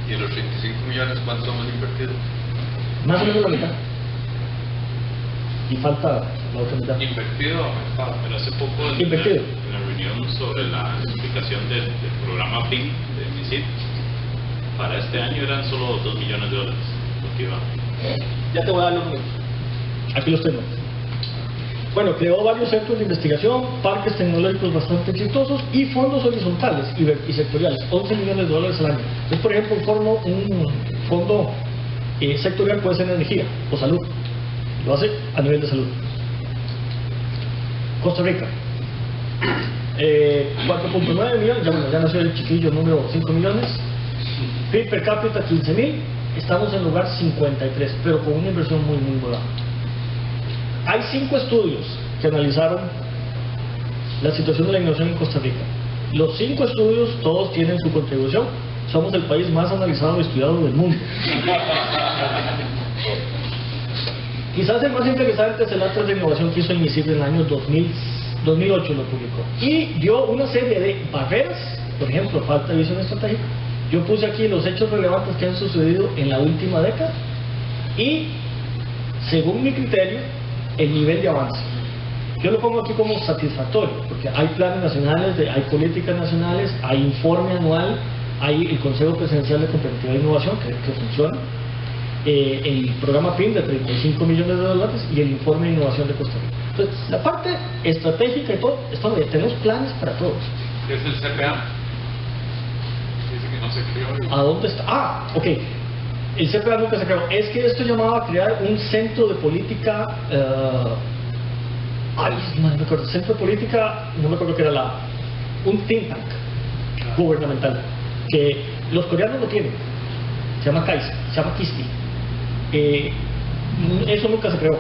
¿Y los 35 millones cuánto hemos invertido? Más o menos la mitad. Y falta la otra mitad. Invertido, pero hace poco en la reunión sobre la explicación del programa PIN de MISID, para este año eran solo 2 millones de dólares lo que iba. Ya te voy a dar los números. Aquí los tengo. Bueno, creó varios centros de investigación, parques tecnológicos bastante exitosos y fondos horizontales y sectoriales, 11 millones de dólares al año. Entonces, por ejemplo, un fondo sectorial puede ser energía o salud. Lo hace a nivel de salud. Costa Rica, 4.9 millones, ya nació el chiquillo número 5 millones. PIB per cápita 15.000, estamos en lugar 53, pero con una inversión muy baja. Hay 5 estudios que analizaron la situación de la innovación en Costa Rica. Los 5 estudios todos tienen su contribución. Somos el país más analizado y estudiado del mundo. Quizás el más interesante es el Atlas de Innovación que hizo el MISID en el año 2008, lo publicó. Y dio una serie de barreras, por ejemplo, falta de visión estratégica. Yo puse aquí los hechos relevantes que han sucedido en la última década y, según mi criterio, el nivel de avance. Yo lo pongo aquí como satisfactorio, porque hay planes nacionales, hay políticas nacionales, hay informe anual, hay el Consejo Presidencial de Competitividad e Innovación que funciona, el programa PIN de 35 millones de dólares y el informe de innovación de Costa Rica. Entonces, la parte estratégica y todo, está bien, tenemos planes para todos. ¿Qué es el CPA? Dice que no se creó. ¿A dónde está? Ok. El CPA nunca se creó. Es que esto llamaba a crear un centro de política. No me acuerdo. Centro de política, no me acuerdo qué era un think tank gubernamental. Que los coreanos lo tienen. Se llama KAIST, se llama KISTI. Eso nunca se creó.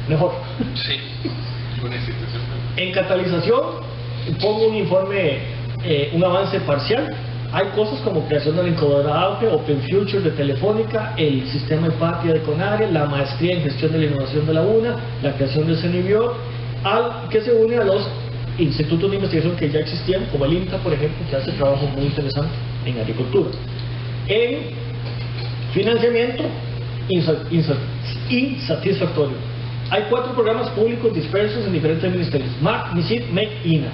Mejor. Sí, una institución. En catalización, pongo un informe, un avance parcial. Hay cosas como creación de la incubadora AUPE, Open Future de Telefónica, el sistema Epatia de CONARE, la maestría en gestión de la innovación de la UNA, la creación del CENIBIOR, que se une a los institutos de investigación que ya existían, como el INTA, por ejemplo, que hace trabajo muy interesante en agricultura. En financiamiento, insatisfactorio. Hay 4 programas públicos dispersos en diferentes ministerios: MAC, MISID, MEC, INA.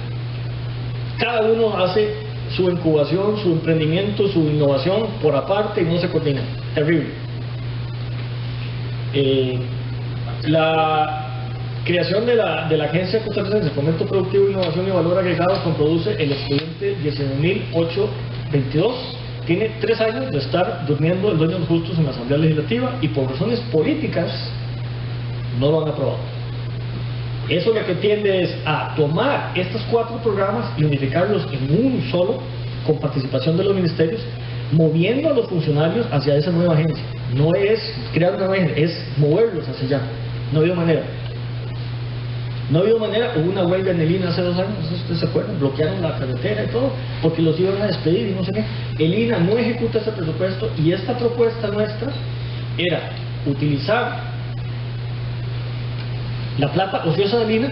Cada uno hace su incubación, su emprendimiento, su innovación por aparte y no se coordinan. Terrible. La creación de la Agencia Costarricense de Fomento Productivo, Innovación y Valor Agregado, como produce el expediente 19.822, tiene 3 años de estar durmiendo el dueño de los justos en la Asamblea Legislativa y por razones políticas no lo han aprobado. Eso lo que tiende es a tomar estos 4 programas y unificarlos en un solo, con participación de los ministerios, moviendo a los funcionarios hacia esa nueva agencia. No es crear una nueva agencia, es moverlos hacia allá. No ha habido manera. No ha habido manera. Hubo una huelga en el INA hace 2 años, ustedes se acuerdan, bloquearon la carretera y todo, porque los iban a despedir y no sé qué. El INA no ejecuta ese presupuesto y esta propuesta nuestra era utilizar la plata ociosa del INA.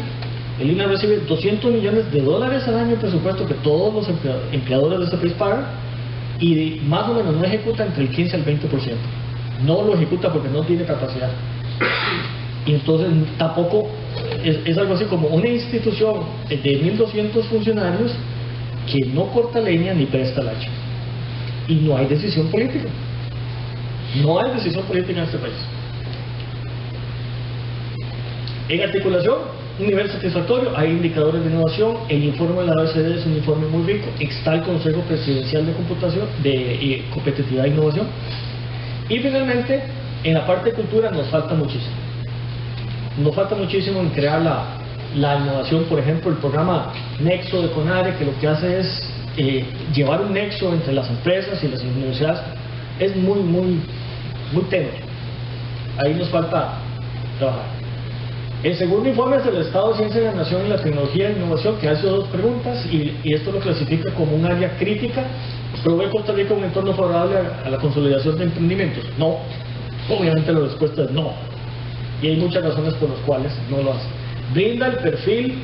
El INA recibe 200 millones de dólares al año de presupuesto que todos los empleadores de este país pagan y más o menos no ejecuta entre el 15 al 20%. No lo ejecuta porque no tiene capacidad. Y entonces tampoco es algo así como una institución de 1.200 funcionarios que no corta leña ni presta el hacha. Y no hay decisión política. No hay decisión política en este país. En articulación, un nivel satisfactorio, hay indicadores de innovación, el informe de la OECD es un informe muy rico, está el Consejo Presidencial de Computación, de Competitividad e Innovación. Y finalmente, en la parte de cultura nos falta muchísimo. Nos falta muchísimo en crear la innovación, por ejemplo, el programa Nexo de CONARE, que lo que hace es llevar un nexo entre las empresas y las universidades, es muy tenue. Ahí nos falta trabajar. El segundo informe es el Estado de Ciencia de la Nación en la Tecnología e Innovación, que hace dos preguntas y esto lo clasifica como un área crítica. ¿Pero ve Costa Rica un entorno favorable a la consolidación de emprendimientos? No. Obviamente la respuesta es no. Y hay muchas razones por las cuales no lo hace. Brinda el perfil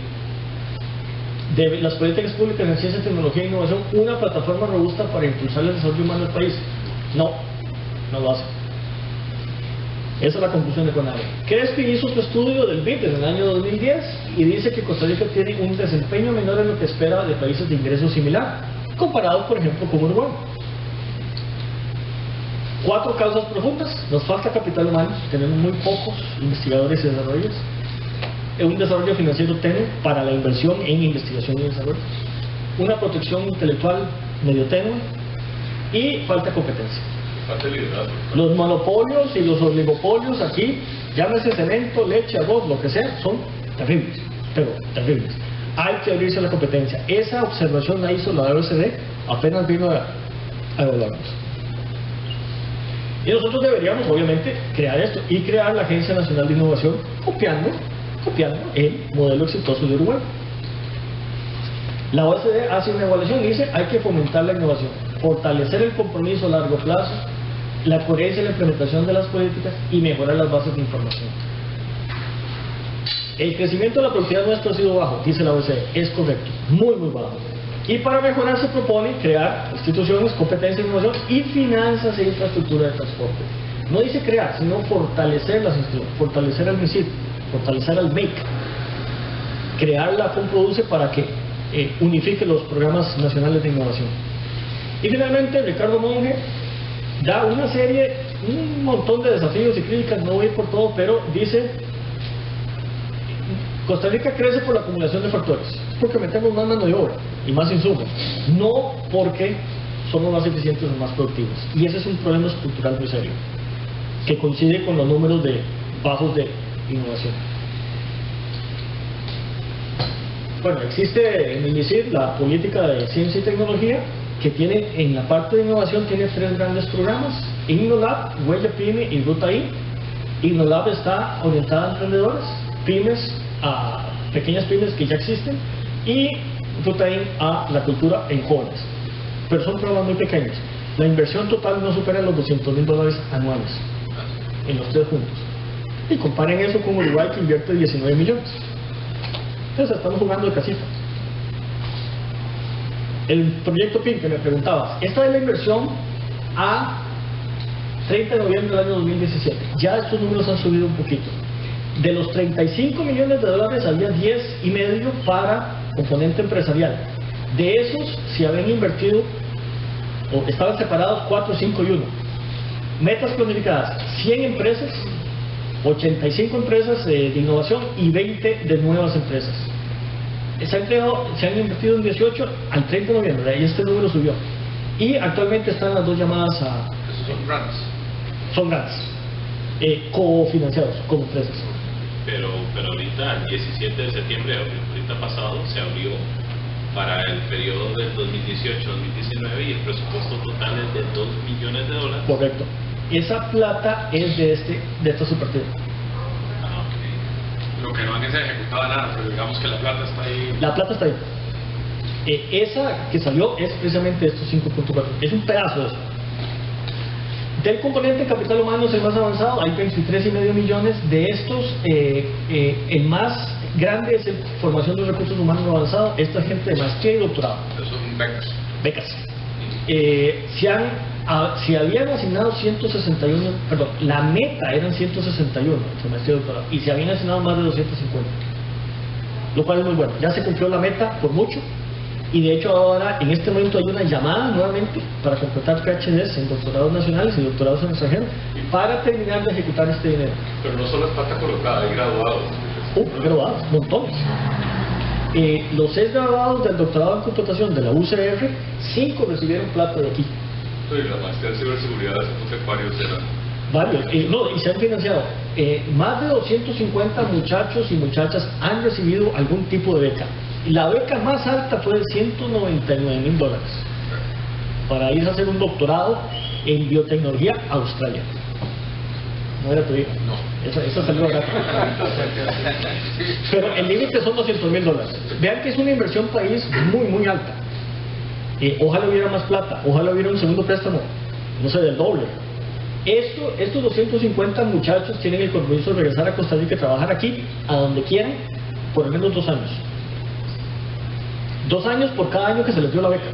de las políticas públicas en ciencia, tecnología e innovación una plataforma robusta para impulsar el desarrollo humano del país. No lo hace. Esa es la conclusión de CONARE. Crespi hizo su estudio del BIP en el año 2010 y dice que Costa Rica tiene un desempeño menor en lo que espera de países de ingreso similar, comparados por ejemplo con Uruguay. 4 causas profundas: nos falta capital humano, tenemos muy pocos investigadores y desarrolladores, un desarrollo financiero tenue para la inversión en investigación y desarrollo, una protección intelectual medio tenue y falta competencia. Falta liderazgo. Los monopolios y los oligopolios aquí, llámese cemento, leche, arroz, lo que sea, son terribles, pero terribles. Hay que abrirse a la competencia. Esa observación la hizo la OECD, apenas vino a evaluarnos. Y nosotros deberíamos, obviamente, crear esto y crear la Agencia Nacional de Innovación copiando el modelo exitoso de Uruguay. La OECD hace una evaluación y dice: hay que fomentar la innovación, fortalecer el compromiso a largo plazo, la coherencia en la implementación de las políticas y mejorar las bases de información. El crecimiento de la productividad nuestro ha sido bajo, dice la OECD. Es correcto, muy bajo. Y para mejorar se propone crear instituciones, competencia, innovación y finanzas e infraestructura de transporte. No dice crear, sino fortalecer las instituciones, fortalecer al MISID, fortalecer al MEIC, crear la FONPRODUCE para que unifique los programas nacionales de innovación. Y finalmente Ricardo Monge da una serie, un montón de desafíos y críticas, no voy a ir por todo, pero dice: Costa Rica crece por la acumulación de factores, porque metemos más mano de obra y más insumos, no porque somos más eficientes o más productivos. Y ese es un problema estructural muy serio, que coincide con los números bajos de innovación. Bueno, existe en el MISID la política de ciencia y tecnología, que tiene en la parte de innovación tiene 3 grandes programas: InnoLab, Huella Pyme y Ruta I. InnoLab está orientada a emprendedores, pymes, a pequeñas pymes que ya existen, y Ruta I a la cultura en jóvenes. Pero son programas muy pequeños. La inversión total no supera los $200,000 anuales en los 3 juntos. Y comparen eso con Uruguay, que invierte 19 millones. Entonces estamos jugando de casita. El proyecto PIN que me preguntabas, esta es la inversión a 30 de noviembre del año 2017. Ya estos números han subido un poquito. De los $35 millones había 10,5 para componente empresarial. De esos se habían invertido o estaban separados 4, 5 y 1. Metas planificadas: 100 empresas, 85 empresas de innovación y 20 de nuevas empresas. Se han invertido en 18 al 30 de noviembre y este número subió. Y actualmente están las 2 llamadas a... Esos son grants. Son grants, cofinanciados como empresas. Pero ahorita, el 17 de septiembre, ahorita pasado, se abrió para el periodo del 2018-2019 y el presupuesto total es de $2 millones. Correcto. Esa plata es de esta subpartida. Lo que no han ejecutado nada, pero digamos que la plata está ahí. La plata está ahí. Esa que salió es precisamente estos 5.4. Es un pedazo de eso. Del componente capital humano es el más avanzado, hay 23,5 millones. De estos, el más grande es formación de recursos humanos avanzados. Esta gente de maestría y doctorado. Eso son becas. Se han Si habían asignado 161, perdón, la meta eran 161 entre maestría y doctorado, y se habían asignado más de 250, lo cual es muy bueno. Ya se cumplió la meta por mucho, y de hecho ahora en este momento hay una llamada nuevamente para completar PhDs en doctorados nacionales y doctorados en extranjero para terminar de ejecutar este dinero. Pero no solo es plata colocada, hay graduados. Graduados, montones. Los 6 graduados del doctorado en computación de la UCF, 5 recibieron plata de aquí. Y la maestría de ciberseguridad, no sé cuántos eran. Varios, y se han financiado. Más de 250 muchachos y muchachas han recibido algún tipo de beca. La beca más alta fue de $199,000 para ir a hacer un doctorado en biotecnología a Australia. ¿No era tu hija? No. Esa salió barata. Pero el límite son $200,000. Vean que es una inversión país muy, muy alta. Ojalá hubiera más plata, ojalá hubiera un segundo préstamo, no sé, del doble. Estos 250 muchachos tienen el compromiso de regresar a Costa Rica y trabajar aquí, a donde quieran, por al menos 2 años. 2 años por cada año que se les dio la beca.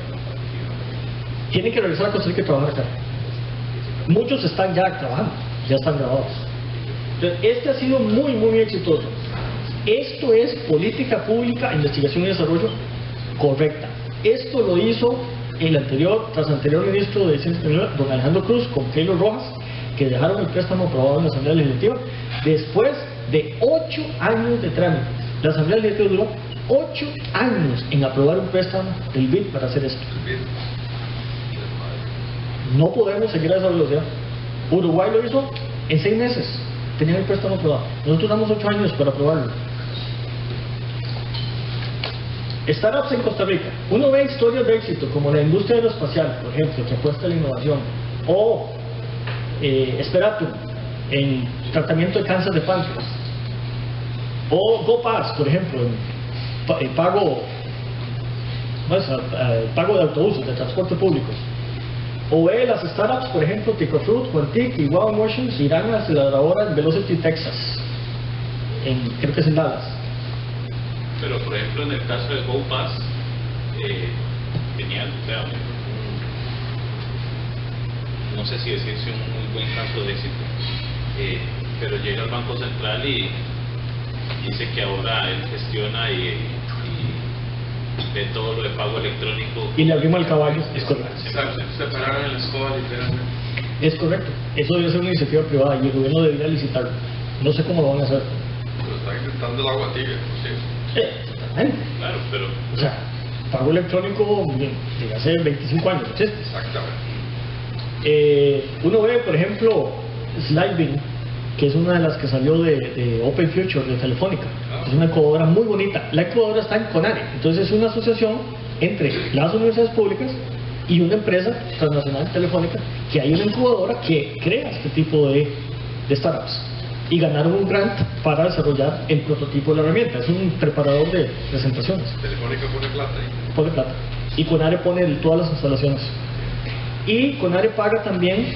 Tienen que regresar a Costa Rica y trabajar acá. Muchos están ya trabajando, ya están graduados. Entonces, este ha sido muy, muy exitoso. Esto es política pública, investigación y desarrollo correcta. Esto lo hizo el anterior ministro de Ciencia y Tecnología, don Alejandro Cruz, con Keylor Rojas, que dejaron el préstamo aprobado en la Asamblea Legislativa después de 8 años de trámite. La Asamblea Legislativa duró 8 años en aprobar un préstamo del BID para hacer esto. No podemos seguir a esa velocidad. Uruguay lo hizo en 6 meses, tenían el préstamo aprobado. Nosotros damos 8 años para aprobarlo. Startups en Costa Rica. Uno ve historias de éxito como la industria aeroespacial, por ejemplo, que apuesta a la innovación, o Esperatum en tratamiento de cáncer de páncreas, o GoPass, por ejemplo, en pago de autobuses, de transporte público, o ve las startups, por ejemplo, Ticofruit, Quantic y Wow Emotions irán a la aceleradora en Velocity, Texas, creo que es en Dallas. Pero por ejemplo en el caso de GoPass, genial, o sea, no sé si decirse un muy buen caso de éxito, pero llega al Banco Central y dice que ahora él gestiona y ve todo lo de pago electrónico. Y le abrimos el caballo, es correcto. Separaron el escoba literalmente. Es correcto, eso debe ser una iniciativa privada y el gobierno debería licitarlo. No sé cómo lo van a hacer. Pero están intentando el agua tibia, ¿sí? Claro, pero... O sea, pago electrónico de hace 25 años, ¿sí? Exactamente. Uno ve, por ejemplo, Sliding, que es una de las que salió de Open Future, de Telefónica. Es una incubadora muy bonita. La incubadora está en CONARE, entonces es una asociación entre las universidades públicas y una empresa transnacional telefónica, que hay una incubadora que crea este tipo de startups. Y ganaron un grant para desarrollar el prototipo de la herramienta. Es un preparador de presentaciones. Telefónica pone plata ahí. Pone plata. Y CONARE pone todas las instalaciones. Y CONARE paga también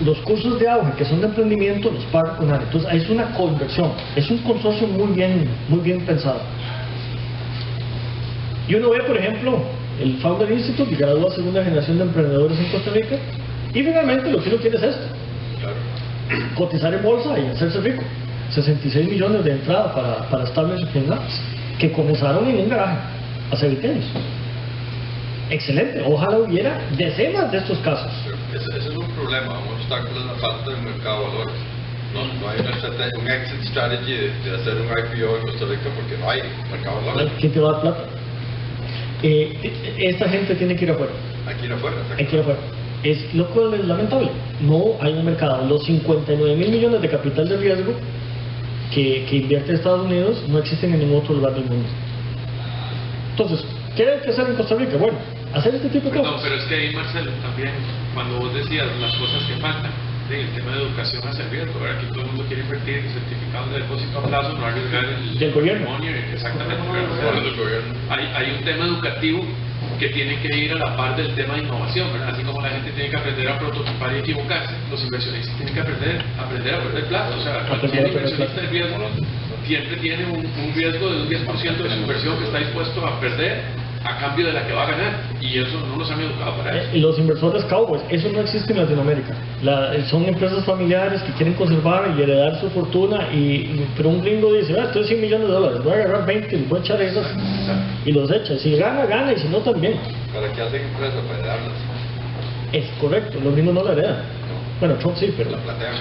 los cursos de auge, que son de emprendimiento, los paga CONARE. Entonces es una conversión. Es un consorcio muy bien pensado. Y uno ve, por ejemplo, el Founder Institute, que gradúa a 2ª generación de emprendedores en Costa Rica. Y finalmente lo que uno quiere es esto. Cotizar en bolsa y hacerse rico. 66 millones de entrada para startups que comenzaron en un garaje hace 20 años. Excelente, ojalá hubiera decenas de estos casos. Ese es un problema, un obstáculo es la falta de mercado de valores. No hay una estrategia, un exit strategy de hacer un IPO en Costa Rica porque no hay mercado de valores. ¿Quién te va a dar plata? Esta gente tiene que ir afuera. Hay que ir afuera. Hay que ir afuera. Es lo cual es lamentable. No hay un mercado. Los 59,000 millones de capital de riesgo que invierte Estados Unidos no existen en ningún otro lugar del mundo. Entonces, ¿qué hay que hacer en Costa Rica? Bueno, hacer este tipo de cosas. No, pero es que ahí, Marcelo, también, cuando vos decías las cosas que faltan, el tema de educación hacia el riesgo, ¿verdad? Aquí todo el mundo quiere invertir en certificados de depósito a plazo, no arriesgar el gobierno. Exactamente. Hay un tema educativo que tiene que ir a la par del tema de innovación, ¿verdad? Así como la gente tiene que aprender a prototipar y equivocarse, los inversionistas tienen que aprender a perder plata. O sea, cualquier inversionista de riesgo siempre tiene un riesgo de un 10% de su inversión que está dispuesto a perder a cambio de la que va a ganar, y eso no nos han educado para eso. Los inversores cowboys, eso no existe en Latinoamérica. Son empresas familiares que quieren conservar y heredar su fortuna, pero un gringo dice, esto es $100 millones, voy a agarrar 20 y voy a echar esas, y los echa. Y si gana, gana, y si no, también. ¿Para qué hacen empresas? Para heredarlas. Es correcto, los gringos no la heredan. Bueno, Trump sí, pero... La platean.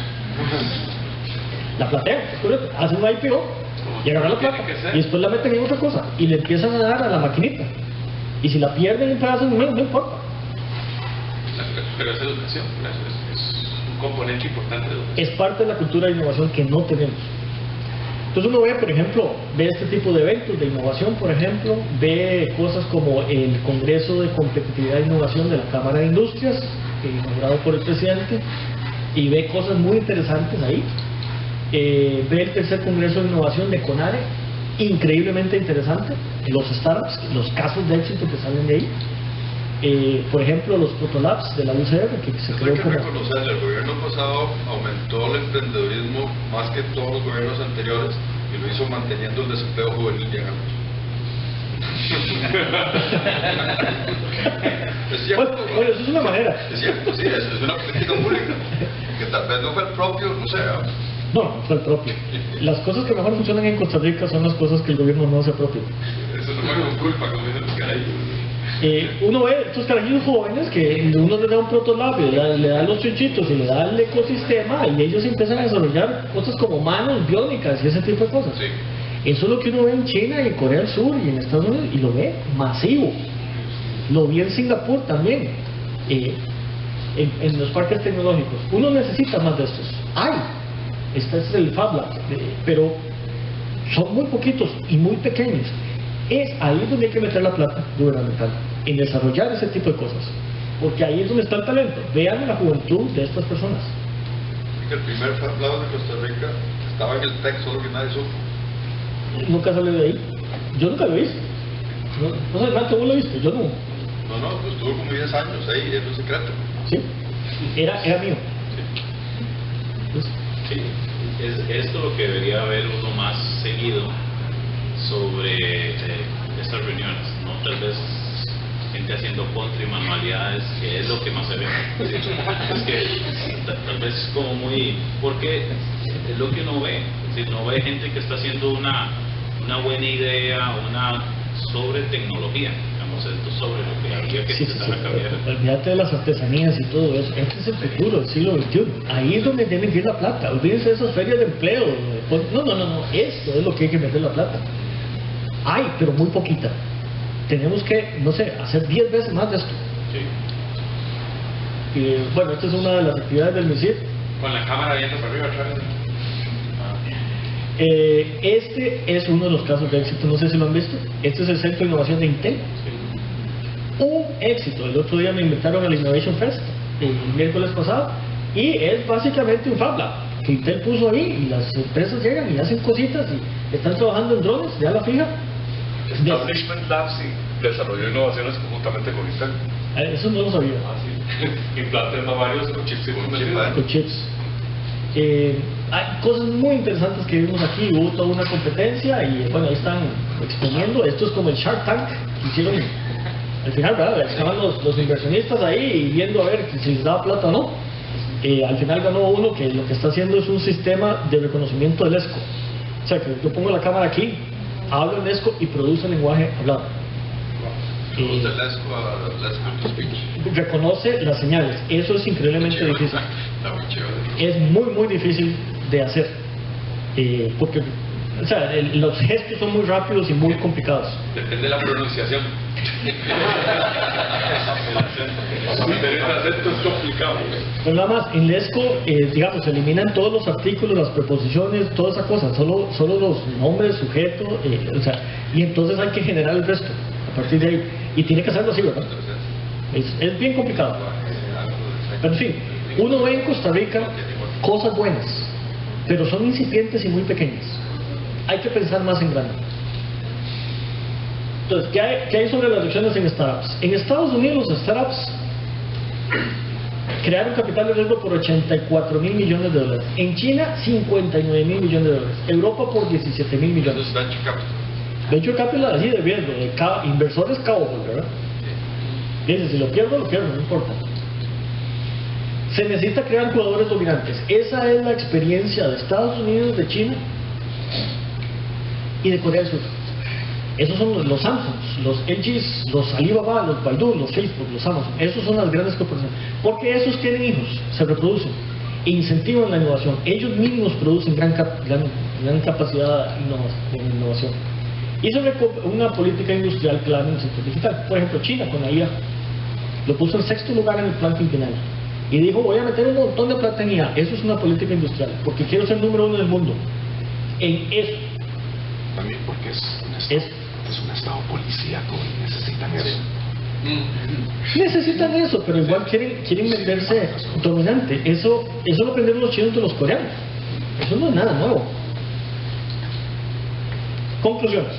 La platean, es correcto. Hacen un IPO y agarran la plata, y después la meten en otra cosa, y le empiezan a dar a la maquinita. Y si la pierden en pedazos, no importa. Pero es educación, es un componente importante de educación. Es parte de la cultura de innovación que no tenemos. Entonces uno ve, por ejemplo, ve este tipo de eventos de innovación, por ejemplo, ve cosas como el Congreso de Competitividad e Innovación de la Cámara de Industrias, inaugurado por el presidente, y ve cosas muy interesantes ahí. Ve el tercer Congreso de Innovación de CONARE, increíblemente interesante, los startups, los casos de éxito que salen de ahí. Por ejemplo, los Protolabs de la UCR, que se creó Hay que como... reconocerle, el gobierno pasado aumentó el emprendedurismo más que todos los gobiernos anteriores y lo hizo manteniendo el desempleo juvenil bien alto. Es cierto. Bueno, eso es una manera. Es cierto, sí, es una política pública que tal vez no fue el propio, no sé. No fue el propio. Las cosas que mejor funcionan en Costa Rica son las cosas que el gobierno no hace propio. Eso no fue con culpa, como dicen los carayos. Uno ve estos carajillos jóvenes que uno le da un protolab, le da los chuchitos y le da el ecosistema, y ellos empiezan a desarrollar cosas como manos biónicas y ese tipo de cosas. Sí. Eso es lo que uno ve en China y en Corea del Sur y en Estados Unidos, y lo ve masivo. Lo vi en Singapur también, en los parques tecnológicos. Uno necesita más de estos. Este es el Fab Lab, pero son muy poquitos y muy pequeños. Es ahí donde hay que meter la plata gubernamental, en desarrollar ese tipo de cosas, porque ahí es donde está el talento. Vean la juventud de estas personas. El primer Fab Lab de Costa Rica estaba en el TEC, solo que nadie supo. Nunca salió de ahí. Yo nunca lo he visto. No sé, Nacho, ¿vos lo viste? Yo no. No, pues estuvo como 10 años ahí, es un secreto. Sí, era mío. Sí, es esto lo que debería haber uno más seguido sobre estas reuniones, ¿no? Tal vez gente haciendo contra y manualidades, que es lo que más se ve. Es que tal vez es como muy... porque es lo que uno ve. Si no ve gente que está haciendo una buena idea, una sobre tecnología, digamos, esto sobre lo que habría que empezar a cambiar. Olvídate de las artesanías y todo eso. Este es el futuro del siglo XXI. Ahí es donde tienen que ir la plata. Olvídense de esas ferias de empleo. No. Esto es lo que hay que meter la plata. Hay, pero muy poquita. Tenemos que, no sé, hacer 10 veces más de esto. Sí. Y, bueno, esta es una de las actividades del MISID. Con la cámara viendo para arriba otra vez. Este es uno de los casos de éxito, no sé si lo han visto. Este es el Centro de Innovación de Intel. Un éxito. El otro día me invitaron al Innovation Fest, el miércoles pasado, y es básicamente un Fab Lab que Intel puso ahí, y las empresas llegan y hacen cositas y están trabajando en drones, ya la fija. Establishment Labs y desarrolló innovaciones conjuntamente con Intel. Eso no lo sabía. Implanten a varios con chips. Con chips. Hay cosas muy interesantes que vimos aquí. Hubo toda una competencia y bueno, ahí están exponiendo. Esto es como el Shark Tank que hicieron al final, ¿verdad? Estaban los inversionistas ahí viendo a ver si les daba plata o no. Al final ganó uno que lo que está haciendo es un sistema de reconocimiento del ESCO. O sea, que yo pongo la cámara aquí, hablo en ESCO y produce lenguaje hablado. Reconoce las señales. Eso es increíblemente difícil. Es muy difícil de hacer, porque o sea, los gestos son muy rápidos y muy complicados. Depende de la pronunciación. El acento es complicado. Pero nada más, en LESCO, digamos, se eliminan todos los artículos, las preposiciones, toda esa cosa, solo los nombres, sujeto, o sea, y entonces hay que generar el resto a partir de ahí. Y tiene que hacerlo así, ¿verdad? Es bien complicado. Pero en fin, uno ve en Costa Rica cosas buenas, pero son incipientes y muy pequeñas. Hay que pensar más en grande. Entonces, ¿qué hay sobre las reducciones en startups? En Estados Unidos los startups crearon capital de riesgo por $84 mil millones. En China, $59 mil millones. Europa por $17 mil millones. Venture capital así de riesgo, inversores cowboy, ¿verdad? Dice, si lo pierdo, no importa. Se necesita crear jugadores dominantes. Esa es la experiencia de Estados Unidos, de China y de Corea del Sur. Esos son los Samsungs, los LGs, los Alibaba, los Baidu, los Facebook, los Amazon. Esos son las grandes corporaciones. Porque esos tienen hijos, se reproducen, incentivan la innovación. Ellos mismos producen gran capacidad de innovación. Hizo una política industrial clara en el sector digital. Por ejemplo, China con la IA lo puso en 6º lugar en el plan quinquenal. Y dijo, voy a meter un montón de plata en IA. Eso es una política industrial, porque quiero ser número 1 del mundo en eso. También porque es un estado policíaco y necesitan eso. Necesitan eso, pero igual quieren venderse dominante. Eso lo aprendieron los chinos de los coreanos. Eso no es nada nuevo. Conclusiones.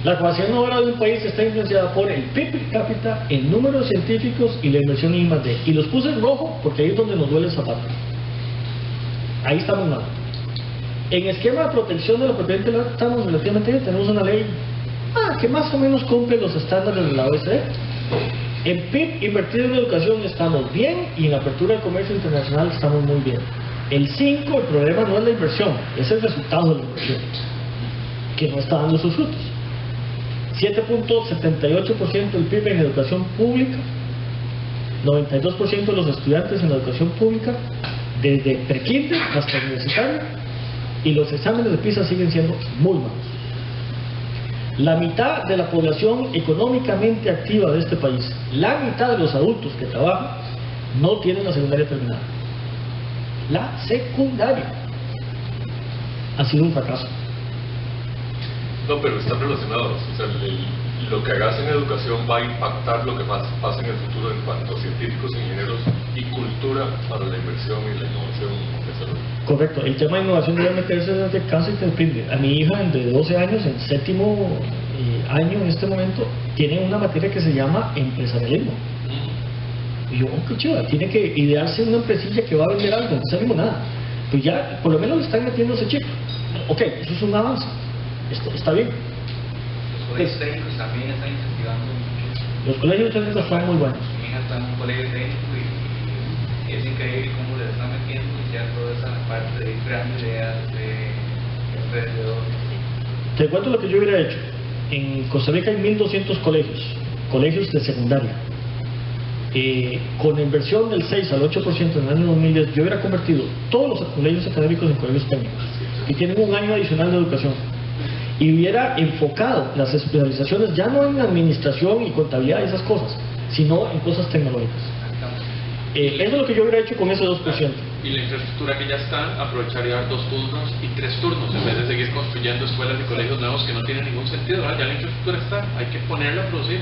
La capacidad innovadora de un país está influenciada por el PIB per cápita, el número de científicos y la inversión en I+D. Y los puse en rojo porque ahí es donde nos duele el zapato. Ahí estamos mal. En esquema de protección de la propiedad intelectual estamos relativamente bien. Tenemos una ley que más o menos cumple los estándares de la OECD. En PIB invertido en educación estamos bien y en apertura del comercio internacional estamos muy bien. El 5, el problema no es la inversión, es el resultado de la inversión, que no está dando sus frutos. 7.78% del PIB en educación pública, 92% de los estudiantes en la educación pública, desde prekinder hasta universitario, y los exámenes de PISA siguen siendo muy malos. La mitad de la población económicamente activa de este país, la mitad de los adultos que trabajan, no tienen la secundaria terminada. La secundaria ha sido un fracaso. No, pero están relacionados. O sea, lo que hagas en educación va a impactar lo que más pasa en el futuro en cuanto a científicos, ingenieros y cultura para la inversión y la innovación de salud. Correcto. El tema de innovación debe meterse desde casa y te prende. A mi hija de 12 años, en 7º año en este momento, tiene una materia que se llama empresarialismo. Y yo, qué chiva, tiene que idearse una empresilla que va a vender algo, no sabemos nada. Pues ya, por lo menos le están metiendo ese chip. Ok, eso es un avance. Está bien. Los colegios técnicos también están incentivando mucho. Los colegios técnicos son muy buenos. Mi hija está en un colegio técnico y es increíble cómo le están metiendo ya toda esa parte de creando ideas de emprendedores. Te cuento lo que yo hubiera hecho. En Costa Rica hay 1.200 colegios de secundaria. Con la inversión del 6 al 8% en el año 2010, yo hubiera convertido todos los colegios académicos en colegios técnicos, que tienen un año adicional de educación. Y hubiera enfocado las especializaciones ya no en administración y contabilidad y esas cosas, sino en cosas tecnológicas. Eso es lo que yo hubiera hecho con ese 2%. Y la infraestructura que ya está, aprovecharía 2 turnos y 3 turnos, en vez de seguir construyendo escuelas y colegios nuevos que no tienen ningún sentido. Ya la infraestructura está, hay que ponerla a producir.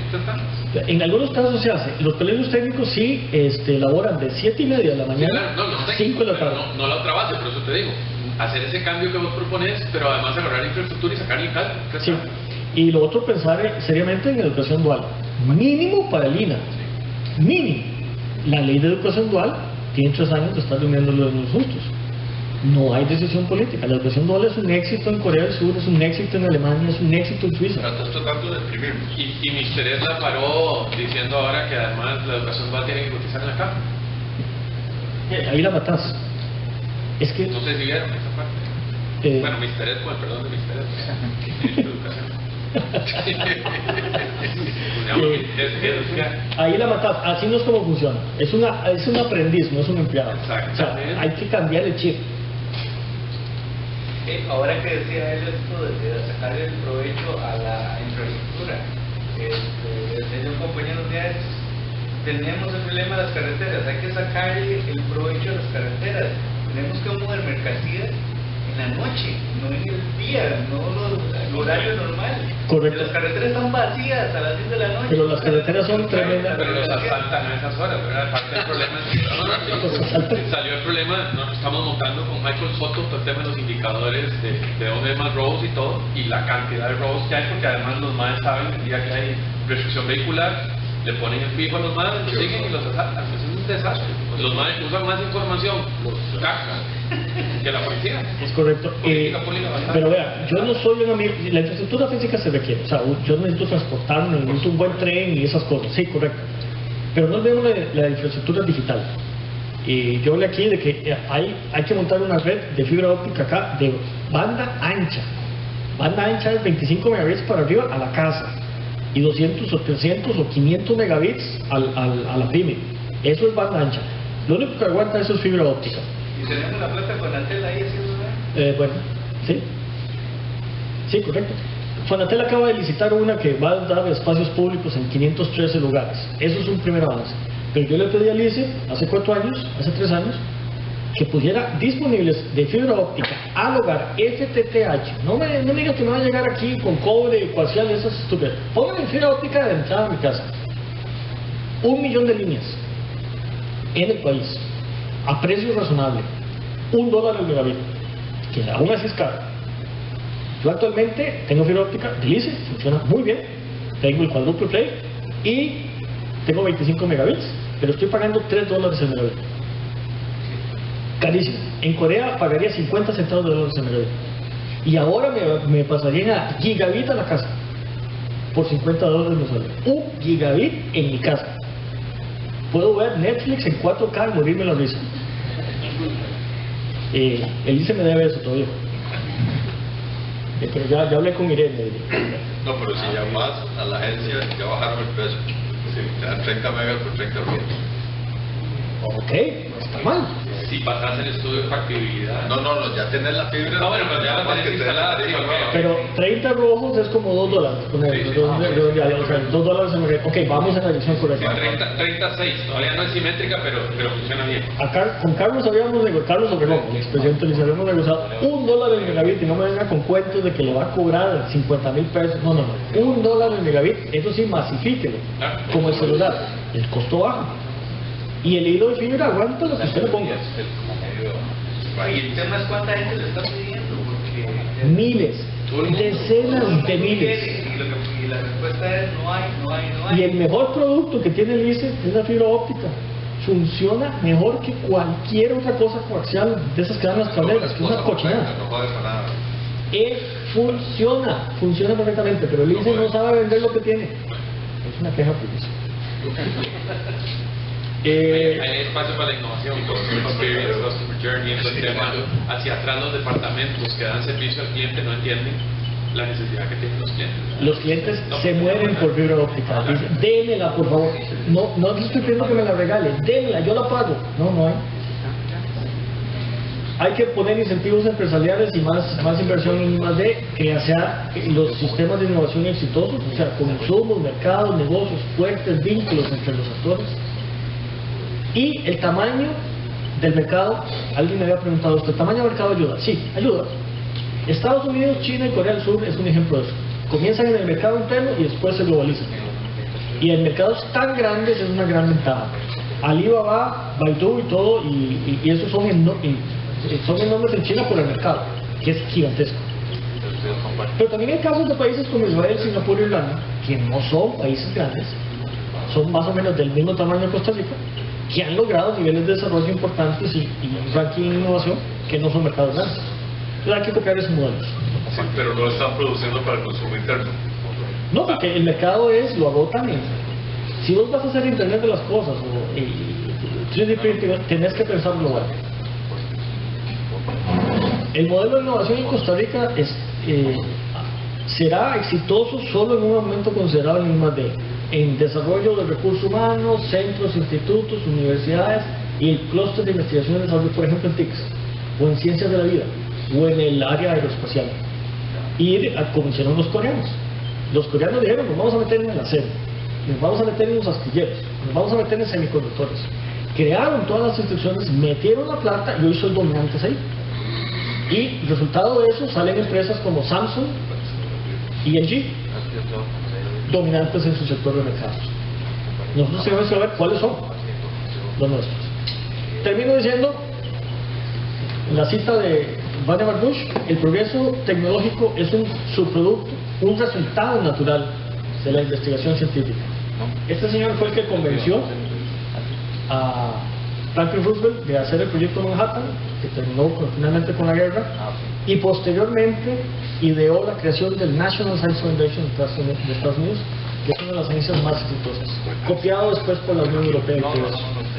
En algunos casos se hace. Los colegios técnicos sí laboran de 7:30 de la mañana a 5 de la tarde. No la otra base, por eso te digo. Hacer ese cambio que vos propones, pero además agarrar infraestructura y sacarle el cálculo. Sí. Y lo otro, pensar seriamente en educación dual. Mínimo para el INA. Mínimo. La ley de educación dual tiene 3 años de estar durmiéndolo de los justos. No hay decisión política. La educación dual es un éxito en Corea del Sur, es un éxito en Alemania, es un éxito en Suiza. Estás tratando de deprimirnos. Y Mr. Ed la paró diciendo ahora que además la educación dual tiene que cotizar en la caja. Ahí la matás. Es que... No sé si vieron esa parte. Bueno, Mr. Ed, perdón de Mr. Ed. Educación. Ahí la matas, así no es como funciona. Es un aprendiz, no es un empleado. Exacto. O sea, hay que cambiar el chip. Ahora que decía él esto de sacar el provecho a la infraestructura, decía un compañero de estos, tenemos el problema de las carreteras, hay que sacarle el provecho a las carreteras, tenemos que mover mercancías en la noche, no en el día, no el horario normal. Correcto. Las carreteras están vacías a las 10 de la noche. Pero las carreteras son tremendas. Pero los asaltan a esas horas, ¿verdad? Parte del problema es que salió el problema, nos estamos montando con Michael Soto todo el tema de los indicadores de dónde hay más robos y todo, y la cantidad de robos que hay, porque además los más saben el día que hay restricción vehicular, le ponen el fijo a los más, los siguen y los asaltan. Es un desastre. Los más usan más información, los cajan. que la policía. Es correcto. Política pública bastante. Pero vea, yo no soy un amigo. La infraestructura física se requiere. O sea, yo necesito transportarme, necesito un buen tren y esas cosas. Sí, correcto. Pero no olvidemos la infraestructura digital. Yo hablé aquí de que hay que montar una red de fibra óptica acá de banda ancha. Banda ancha es 25 megabits para arriba a la casa y 200 o 300 o 500 megabits a la pyme. Eso es banda ancha. Lo único que aguanta eso es fibra óptica. Y tenemos la plata con la tela ahí haciendo. Bueno, sí. Sí, correcto. Fonatel acaba de licitar una que va a dar espacios públicos en 513 lugares. Eso es un primer avance. Pero yo le pedí al ICE hace 4 años, hace 3 años, que pusiera disponibles de fibra óptica al hogar FTTH. No me diga que me va a llegar aquí con cobre parcial y esas estúpidas. Pónganme fibra óptica de entrada a mi casa. 1 millón de líneas en el país, a precio razonable, $1 el megabit, que aún así es caro. Yo actualmente tengo fibra óptica del ICE, funciona muy bien, tengo el quadruple play y tengo 25 megabits, pero estoy pagando $3 el megabit. Carísimo. En Corea pagaría 50 centavos de dólares el megabit. Y ahora me pasarían a gigabit a la casa. Por $50 me sale. 1 gigabit en mi casa. Puedo ver Netflix en 4K y morirme la risa. El ICE me debe eso todavía. Pero ya hablé con Irene. No, pero si llamas a la agencia, ya bajaron el precio. Te dan 30 megas por 30 rupias. Ok, no está mal. Si pasas el estudio de factibilidad. No, ya tenés la fibra. No, bueno, pero ya más que te den la tarifa nueva. Pero 30 rojos es como $2. O sea, $2 el megabit. Ok, vamos en la dirección correcta. 36, todavía no es simétrica, pero funciona bien. Acá con Carlos habíamos negociado, Carlos Obregón, el expresidente, les habíamos negociado $1 el megabit y no me venga con cuentos de que le va a cobrar 50,000 pesos. No, $1 el megabit, eso sí, masifíquelo, como el celular, el costo bajo. Y el hilo de fibra aguanta lo que usted le ponga. Y el tema es cuánta gente le está pidiendo, porque miles, decenas de miles. Y la respuesta es no hay. Y el mejor producto que tiene el ICE es la fibra óptica. Funciona mejor que cualquier otra cosa coaxial de esas que dan las tableras, que es una cochinada. Funciona perfectamente, pero el ICE no sabe vender lo que tiene. Es una queja por eso. Hay espacio para la innovación, Customer Journey, el tema hacia atrás. Los departamentos que dan servicio al cliente no entienden la necesidad que tienen los clientes. Los clientes se mueren por fibra óptica. Dicen, démela por favor. No estoy pidiendo que me la regale, démela, yo la pago. No hay. Hay que poner incentivos empresariales y más inversión en I+D, que sea los sistemas de innovación exitosos, o sea, consumos, mercados, negocios, fuertes vínculos entre los actores. Y el tamaño del mercado, alguien me había preguntado, ¿el tamaño del mercado ayuda? Sí, ayuda. Estados Unidos, China y Corea del Sur es un ejemplo de eso. Comienzan en el mercado interno y después se globalizan. Y en mercados tan grandes es una gran ventaja. Alibaba, Baidu y todo, y esos son enormes en China por el mercado, que es gigantesco. Pero también hay casos de países como Israel, Singapur y Irlanda, que no son países grandes, son más o menos del mismo tamaño de Costa Rica, que han logrado niveles de desarrollo importantes y ranking en innovación que no son mercados grandes. Entonces hay que copiar esos modelos. Sí, pero no están produciendo para el consumo interno. No, porque el mercado lo agotan. Si vos vas a hacer Internet de las cosas o 3D printing, tenés que pensar global. El modelo de innovación en Costa Rica será exitoso solo en un aumento considerable en I+D, en desarrollo de recursos humanos, centros, institutos, universidades y el clúster de investigación y desarrollo, por ejemplo en TICS, o en ciencias de la vida, o en el área aeroespacial. Y como hicieron los coreanos. Los coreanos dijeron, nos vamos a meter en el acero, nos vamos a meter en los astilleros, nos vamos a meter en semiconductores. Crearon todas las instrucciones, metieron la plata y hoy son dominantes ahí. Y resultado de eso salen empresas como Samsung y LG, dominantes en su sector de mercados. Nosotros tenemos que ver cuáles son los nuestros. Termino diciendo la cita de Vannevar Bush: el progreso tecnológico es un subproducto, un resultado natural de la investigación científica. Este señor fue el que convenció Franklin Roosevelt de hacer el proyecto Manhattan, que terminó finalmente con la guerra, y posteriormente ideó la creación del National Science Foundation de Estados Unidos, que es una de las agencias más exitosas, copiado después por la Unión Europea y todo eso.